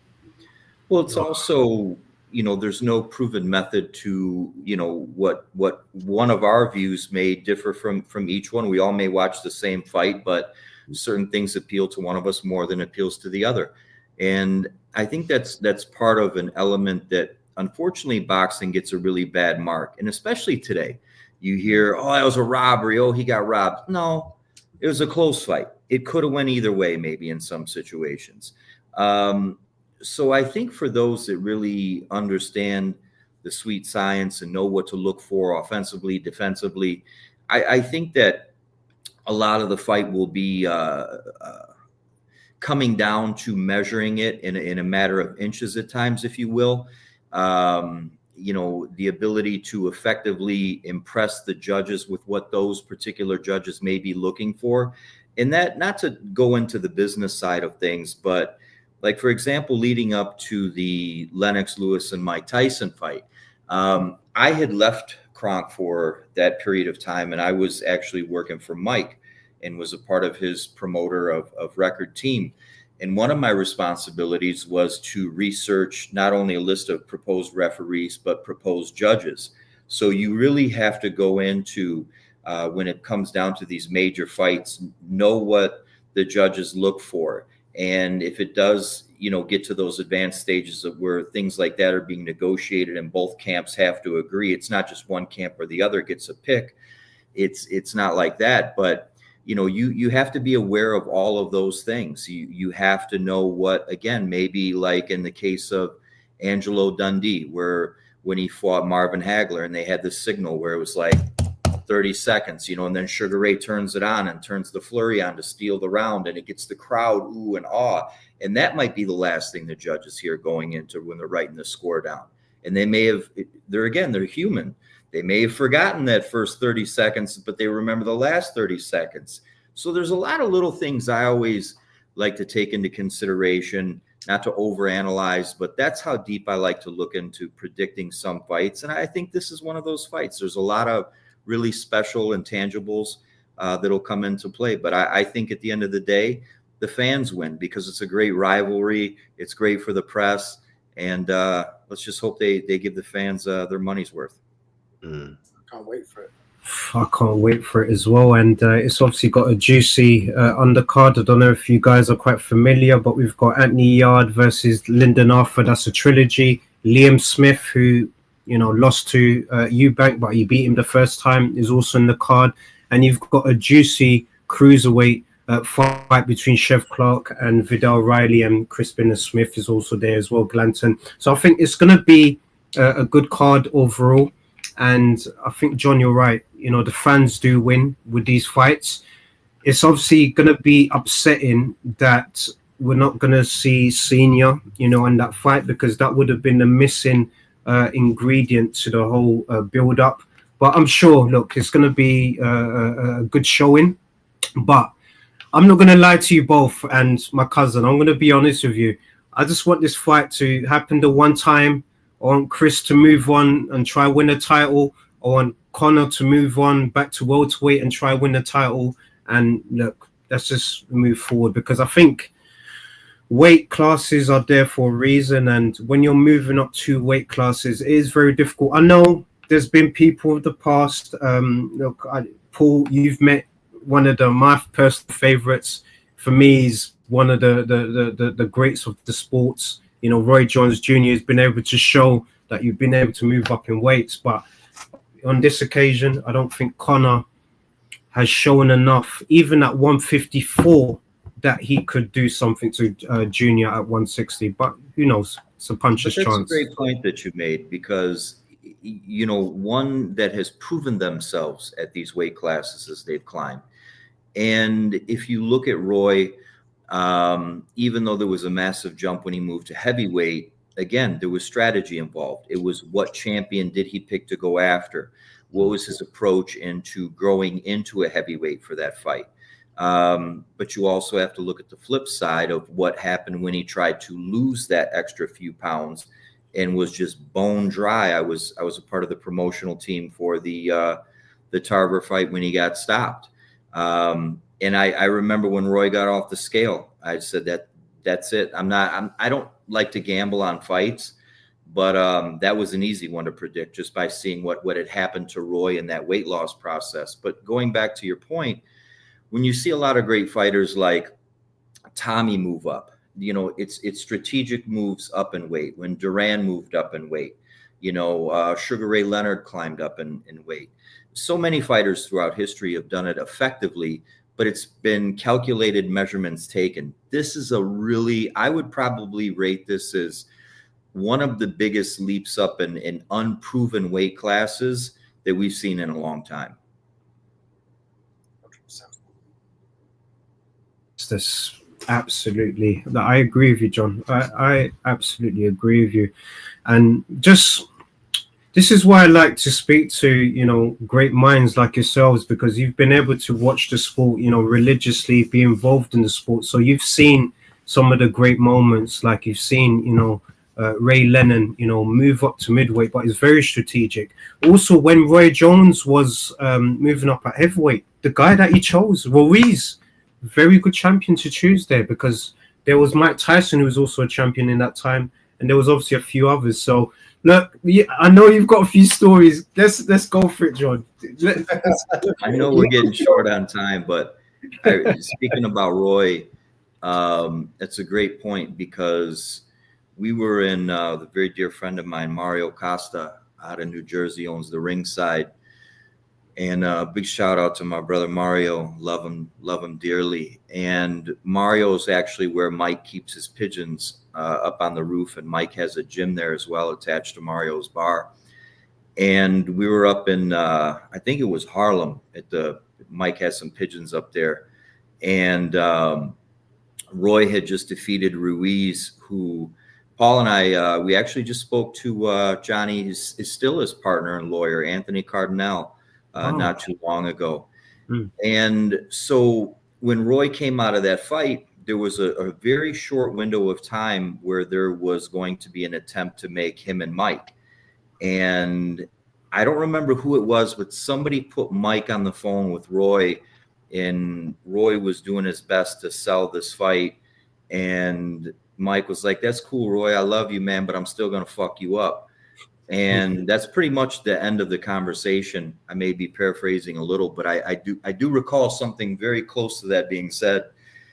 Speaker 5: Well, it's also, you know, there's no proven method to, you know, what one of our views may differ from each one. We all may watch the same fight, but certain things appeal to one of us more than appeals to the other. And I think that's part of an element that unfortunately boxing gets a really bad mark. And especially today, you hear, oh, that was a robbery. Oh, he got robbed. No, it was a close fight. It could have went either way, maybe in some situations. So I think for those that really understand the sweet science and know what to look for offensively, defensively, I think that a lot of the fight will be coming down to measuring it in a matter of inches at times, if you will. You know, the ability to effectively impress the judges with what those particular judges may be looking for. And that, not to go into the business side of things, but like, for example, leading up to the Lennox Lewis and Mike Tyson fight, I had left Kronk for that period of time, and I was actually working for Mike and was a part of his promoter of record team. And one of my responsibilities was to research not only a list of proposed referees, but proposed judges. So you really have to go into, when it comes down to these major fights, know what the judges look for. And if it does, you know, get to those advanced stages of where things like that are being negotiated and both camps have to agree, it's not just one camp or the other gets a pick. It's not like that. But, you know, you have to be aware of all of those things. You have to know what, again, maybe like in the case of Angelo Dundee, where when he fought Marvin Hagler and they had this signal where it was like 30 seconds, you know, and then Sugar Ray turns it on and turns the flurry on to steal the round, and it gets the crowd ooh and ah. And that might be the last thing the judges hear going into when they're writing the score down. And they may have, they're human. They may have forgotten that first 30 seconds, but they remember the last 30 seconds. So there's a lot of little things I always like to take into consideration, not to overanalyze, but that's how deep I like to look into predicting some fights. And I think this is one of those fights. There's a lot of really special intangibles that'll come into play. But I think at the end of the day, the fans win because it's a great rivalry. It's great for the press. And let's just hope they give the fans their money's worth.
Speaker 3: I can't wait for it.
Speaker 4: I can't wait for it as well. And it's obviously got a juicy undercard. I don't know if you guys are quite familiar, but we've got Anthony Yard versus Lyndon Arthur. That's a trilogy. Liam Smith, who, you know, lost to Eubank, but he beat him the first time, is also in the card. And you've got a juicy cruiserweight fight between Chev Clark and Vidal Riley, and Crispin Smith is also there as well, Glanton. So I think it's going to be a good card overall. And I think, John, you're right. You know, the fans do win with these fights. It's obviously going to be upsetting that we're not going to see Senior, you know, in that fight, because that would have been the missing ingredient to the whole build-up. But I'm sure, look, it's going to be a good showing. But I'm not going to lie to you both and my cousin. I'm going to be honest with you. I just want this fight to happen the one time. I want Chris to move on and try win a title. I want Conor to move on back to welterweight and try win the title. And look, let's just move forward, because I think weight classes are there for a reason, and when you're moving up 2 weight classes, it is very difficult. I know there's been people of the past. Look, Paul, you've met one of my personal favorites. For me, he's one of the greats of the sports. You know, Roy Jones Jr. has been able to show that you've been able to move up in weights, but on this occasion, I don't think Conor has shown enough, even at 154, that he could do something to Junior at 160. But who knows? It's a puncher's chance.
Speaker 5: That's a great point that you made, because, you know, one that has proven themselves at these weight classes as they've climbed. And if you look at Roy, even though there was a massive jump when he moved to heavyweight, again, there was strategy involved. It was what champion did he pick to go after? What was his approach into growing into a heavyweight for that fight? But you also have to look at the flip side of what happened when he tried to lose that extra few pounds and was just bone dry. I was a part of the promotional team for the Tarver fight when he got stopped. And I remember when Roy got off the scale, I said that's it. I don't like to gamble on fights, but that was an easy one to predict just by seeing what had happened to Roy in that weight loss process. But going back to your point, when you see a lot of great fighters like Tommy move up, you know, it's strategic moves up in weight. When Duran moved up in weight, you know, Sugar Ray Leonard climbed up in weight. So many fighters throughout history have done it effectively, but it's been calculated measurements taken. This is I would probably rate this as one of the biggest leaps up in unproven weight classes that we've seen in a long time.
Speaker 4: This absolutely, I agree with you, John. I absolutely agree with you. And just, this is why I like to speak to, you know, great minds like yourselves, because you've been able to watch the sport, you know, religiously, be involved in the sport. So you've seen some of the great moments, like you've seen, you know, Ray Lennon, you know, move up to midweight, but it's very strategic. Also, when Roy Jones was moving up at heavyweight, the guy that he chose, Ruiz, very good champion to choose there, because there was Mike Tyson, who was also a champion in that time, and there was obviously a few others. So look, I know you've got a few stories. Let's go for it, John.
Speaker 5: I know we're getting short on time, but speaking about Roy, that's a great point, because we were in the very dear friend of mine, Mario Costa, out of New Jersey, owns the Ringside. And big shout out to my brother Mario. Love him dearly. And Mario's actually where Mike keeps his pigeons, up on the roof, and Mike has a gym there as well attached to Mario's bar. And we were up in I think it was Harlem Mike has some pigeons up there, and Roy had just defeated Ruiz, who Paul and I we actually just spoke to Johnny, is still his partner and lawyer, Anthony Cardinal. Not too long ago. And so when Roy came out of that fight, there was a very short window of time where there was going to be an attempt to make him and Mike. And I don't remember who it was, but somebody put Mike on the phone with Roy, and Roy was doing his best to sell this fight. And Mike was like, "That's cool, Roy. I love you, man, but I'm still going to fuck you up." And that's pretty much the end of the conversation. I may be paraphrasing a little, but I do recall something very close to that being said.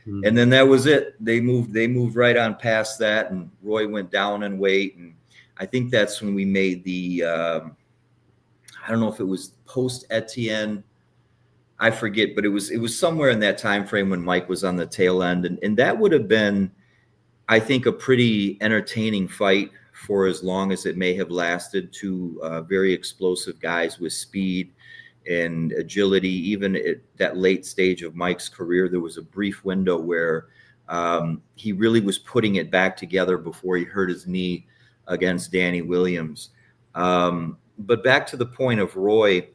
Speaker 5: And then that was it. They moved right on past that, and Roy went down in weight. And I think that's when we made the I don't know if it was post Etienne, I forget, but it was somewhere in that time frame when Mike was on the tail end, and that would have been, I think, a pretty entertaining fight for as long as it may have lasted. Two very explosive guys with speed and agility. Even at that late stage of Mike's career, there was a brief window where he really was putting it back together before he hurt his knee against Danny Williams. But back to the point of Roy,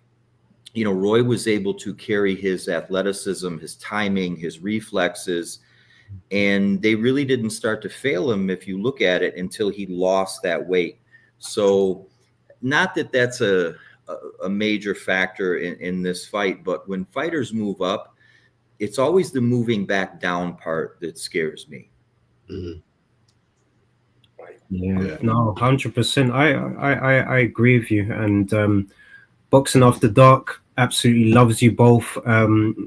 Speaker 5: you know, Roy was able to carry his athleticism, his timing, his reflexes, and they really didn't start to fail him, if you look at it, until he lost that weight. So not that that's a major factor in this fight, but when fighters move up, it's always the moving back down part that scares me.
Speaker 4: Yeah, no, 100%. I agree with you. And Boxing After Dark absolutely loves you both.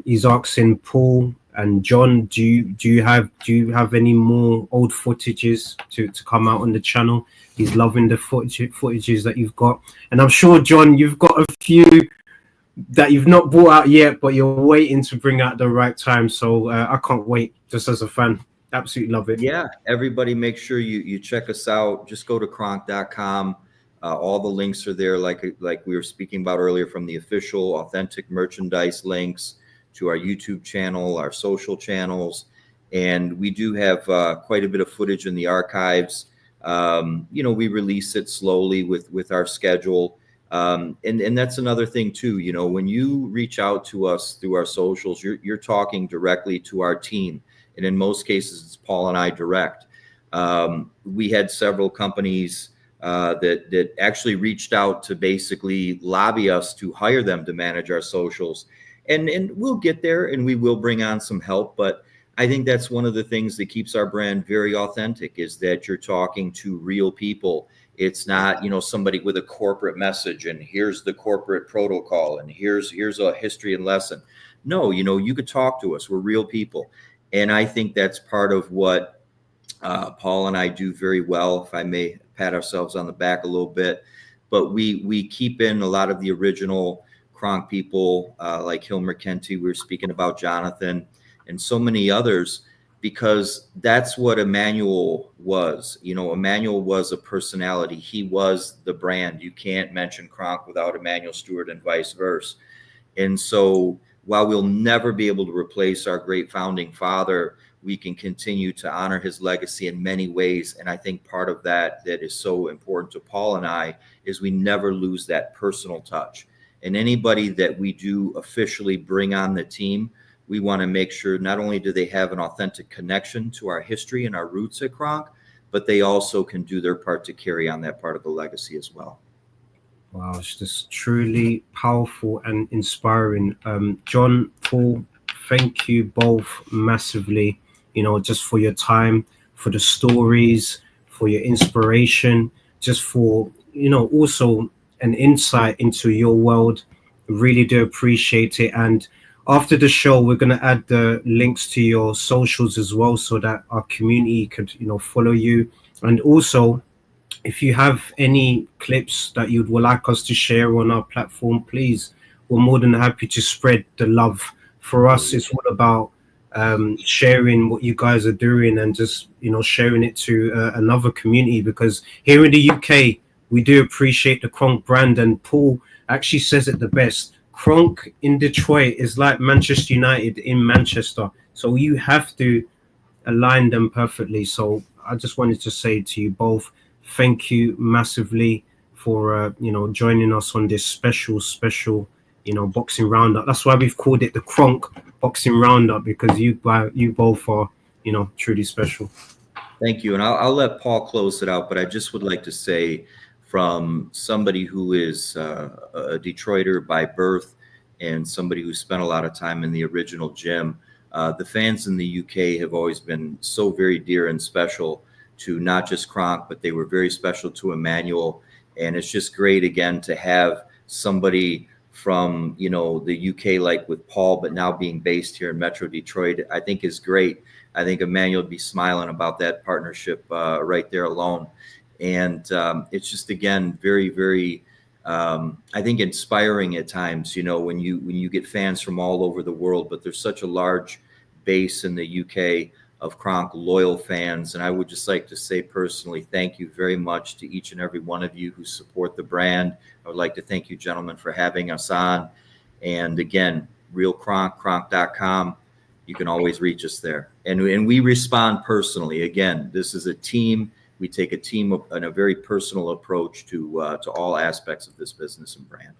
Speaker 4: He's asking Paul and John, do you have any more old footages to come out on the channel? He's loving the footages that you've got, and I'm sure, John, you've got a few that you've not brought out yet, but you're waiting to bring out the right time. So I can't wait. Just as a fan, absolutely love it.
Speaker 5: Yeah, everybody, make sure you check us out. Just go to Kronk.com. All the links are there, like we were speaking about earlier, from the official authentic merchandise links to our YouTube channel, our social channels, and we do have quite a bit of footage in the archives. We release it slowly with our schedule, and that's another thing too. When you reach out to us through our socials, you're talking directly to our team, and in most cases, it's Paul and I direct. We had several companies that actually reached out to basically lobby us to hire them to manage our socials. And we'll get there, and we will bring on some help. But I think that's one of the things that keeps our brand very authentic, is that you're talking to real people. It's not, somebody with a corporate message and here's the corporate protocol and here's a history and lesson. No, you could talk to us. We're real people. And I think that's part of what Paul and I do very well, if I may pat ourselves on the back a little bit. But we keep in a lot of the original Kronk people, like Hilmer Kenty, we were speaking about, Jonathan, and so many others, because that's what Emanuel was. Emanuel was a personality. He was the brand. You can't mention Kronk without Emanuel Steward, and vice versa. And so while we'll never be able to replace our great founding father, we can continue to honor his legacy in many ways. And I think part of that is so important to Paul and I is we never lose that personal touch. And anybody that we do officially bring on the team, we want to make sure not only do they have an authentic connection to our history and our roots at Kronk, but they also can do their part to carry on that part of the legacy as well.
Speaker 4: Wow, it's just truly powerful and inspiring. John, Paul, thank you both massively, just for your time, for the stories, for your inspiration, just for, also an insight into your world. Really do appreciate it. And after the show, we're going to add the links to your socials as well, so that our community could, follow you. And also, if you have any clips that you'd like us to share on our platform, please, we're more than happy to spread the love. For us, it's all about sharing what you guys are doing and just, sharing it to another community, because here in the UK, we do appreciate the Kronk brand. And Paul actually says it the best. Kronk in Detroit is like Manchester United in Manchester. So you have to align them perfectly. So I just wanted to say to you both, thank you massively for, joining us on this special, boxing roundup. That's why we've called it the Kronk Boxing Roundup, because you both are, truly special.
Speaker 5: Thank you. And I'll let Paul close it out, but I just would like to say, from somebody who is a Detroiter by birth and somebody who spent a lot of time in the original gym, the fans in the UK have always been so very dear and special to not just Kronk, but they were very special to Emanuel. And it's just great, again, to have somebody from, the UK, like with Paul, but now being based here in Metro Detroit, I think is great. I think Emanuel would be smiling about that partnership right there alone. And it's just, again, very, very, I think, inspiring at times, when you get fans from all over the world, but there's such a large base in the UK of Kronk loyal fans. And I would just like to say personally, thank you very much to each and every one of you who support the brand. I would like to thank you, gentlemen, for having us on. And again, Real Kronk, Kronk.com. You can always reach us there. And we respond personally. Again, this is a team. We take a team and a very personal approach to all aspects of this business and brand.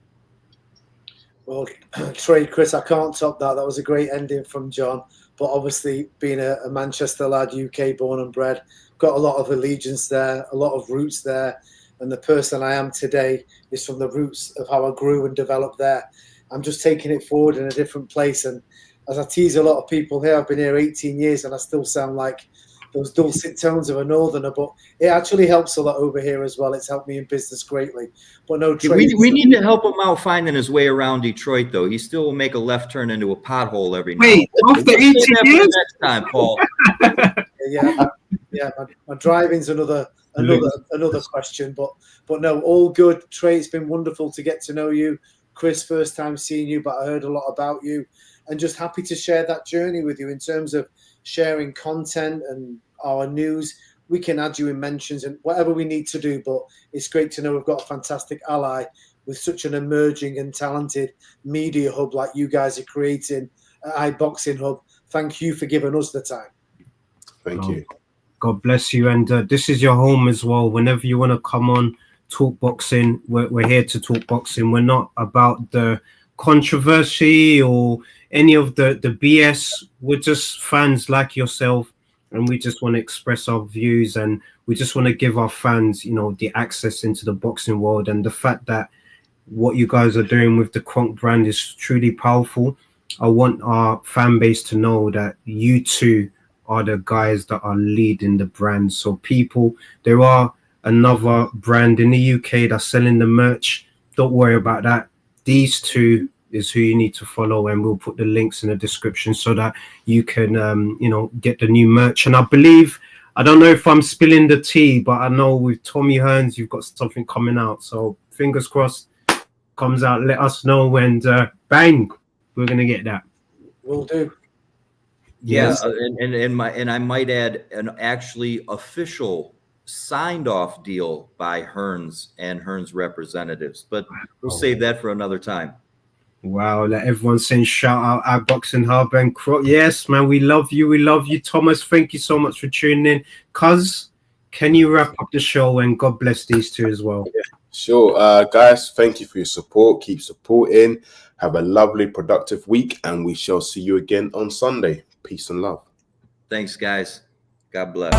Speaker 3: Well, Tre, Chris, I can't top that. That was a great ending from John. But obviously, being a Manchester lad, UK born and bred, got a lot of allegiance there, a lot of roots there. And the person I am today is from the roots of how I grew and developed there. I'm just taking it forward in a different place. And as I tease a lot of people here, I've been here 18 years and I still sound like those dulcet tones of a northerner, but it actually helps a lot over here as well. It's helped me in business greatly. But no,
Speaker 5: we need to help him out finding his way around Detroit, though. He still will make a left turn into a pothole every night.
Speaker 4: Wait, after 18 years?
Speaker 5: Next time, Paul.
Speaker 3: Yeah, my driving's another question, but no, all good. Trey, it's been wonderful to get to know you. Chris, first time seeing you, but I heard a lot about you, and just happy to share that journey with you in terms of sharing content and our news. We can add you in mentions and whatever we need to do, but it's great to know we've got a fantastic ally with such an emerging and talented media hub like you guys are creating at iBoxingHub. Thank you for giving us the time.
Speaker 2: Thank you.
Speaker 4: God bless you. And this is your home as well. Whenever you want to come on, talk boxing, we're here to talk boxing. We're not about the controversy or any of the BS. We're just fans like yourself, and we just want to express our views, and we just want to give our fans, you know, the access into the boxing world. And the fact that what you guys are doing with the Kronk brand is truly powerful. I want our fan base to know that you two are the guys that are leading the brand. So people, there are another brand in the UK that's selling the merch. Don't worry about that. These two is who you need to follow, and we'll put the links in the description so that you can you know, get the new merch. And I believe, I don't know if I'm spilling the tea, but I know with Tommy Hearns you've got something coming out, so fingers crossed comes out, let us know, and bang, we're gonna get that.
Speaker 3: Will do.
Speaker 5: Yeah,
Speaker 4: Yes.
Speaker 5: and I might add an actually official signed off deal by Hearns and Hearns representatives, but we'll save that for another time.
Speaker 4: Wow, let everyone saying shout out at iBoxingHub and Kronk. Yes, man, we love you. We love you, Thomas. Thank you so much for tuning in. Cuz, can you wrap up the show, and God bless these two as well?
Speaker 2: Yeah, sure. Guys, thank you for your support. Keep supporting. Have a lovely, productive week, and we shall see you again on Sunday. Peace and love.
Speaker 5: Thanks, guys. God bless.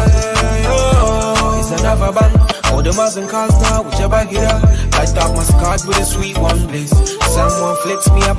Speaker 1: It's another band. All the Muslim calls now, whichever hit up. I talk my card with a sweet one, please. Someone flicks me up.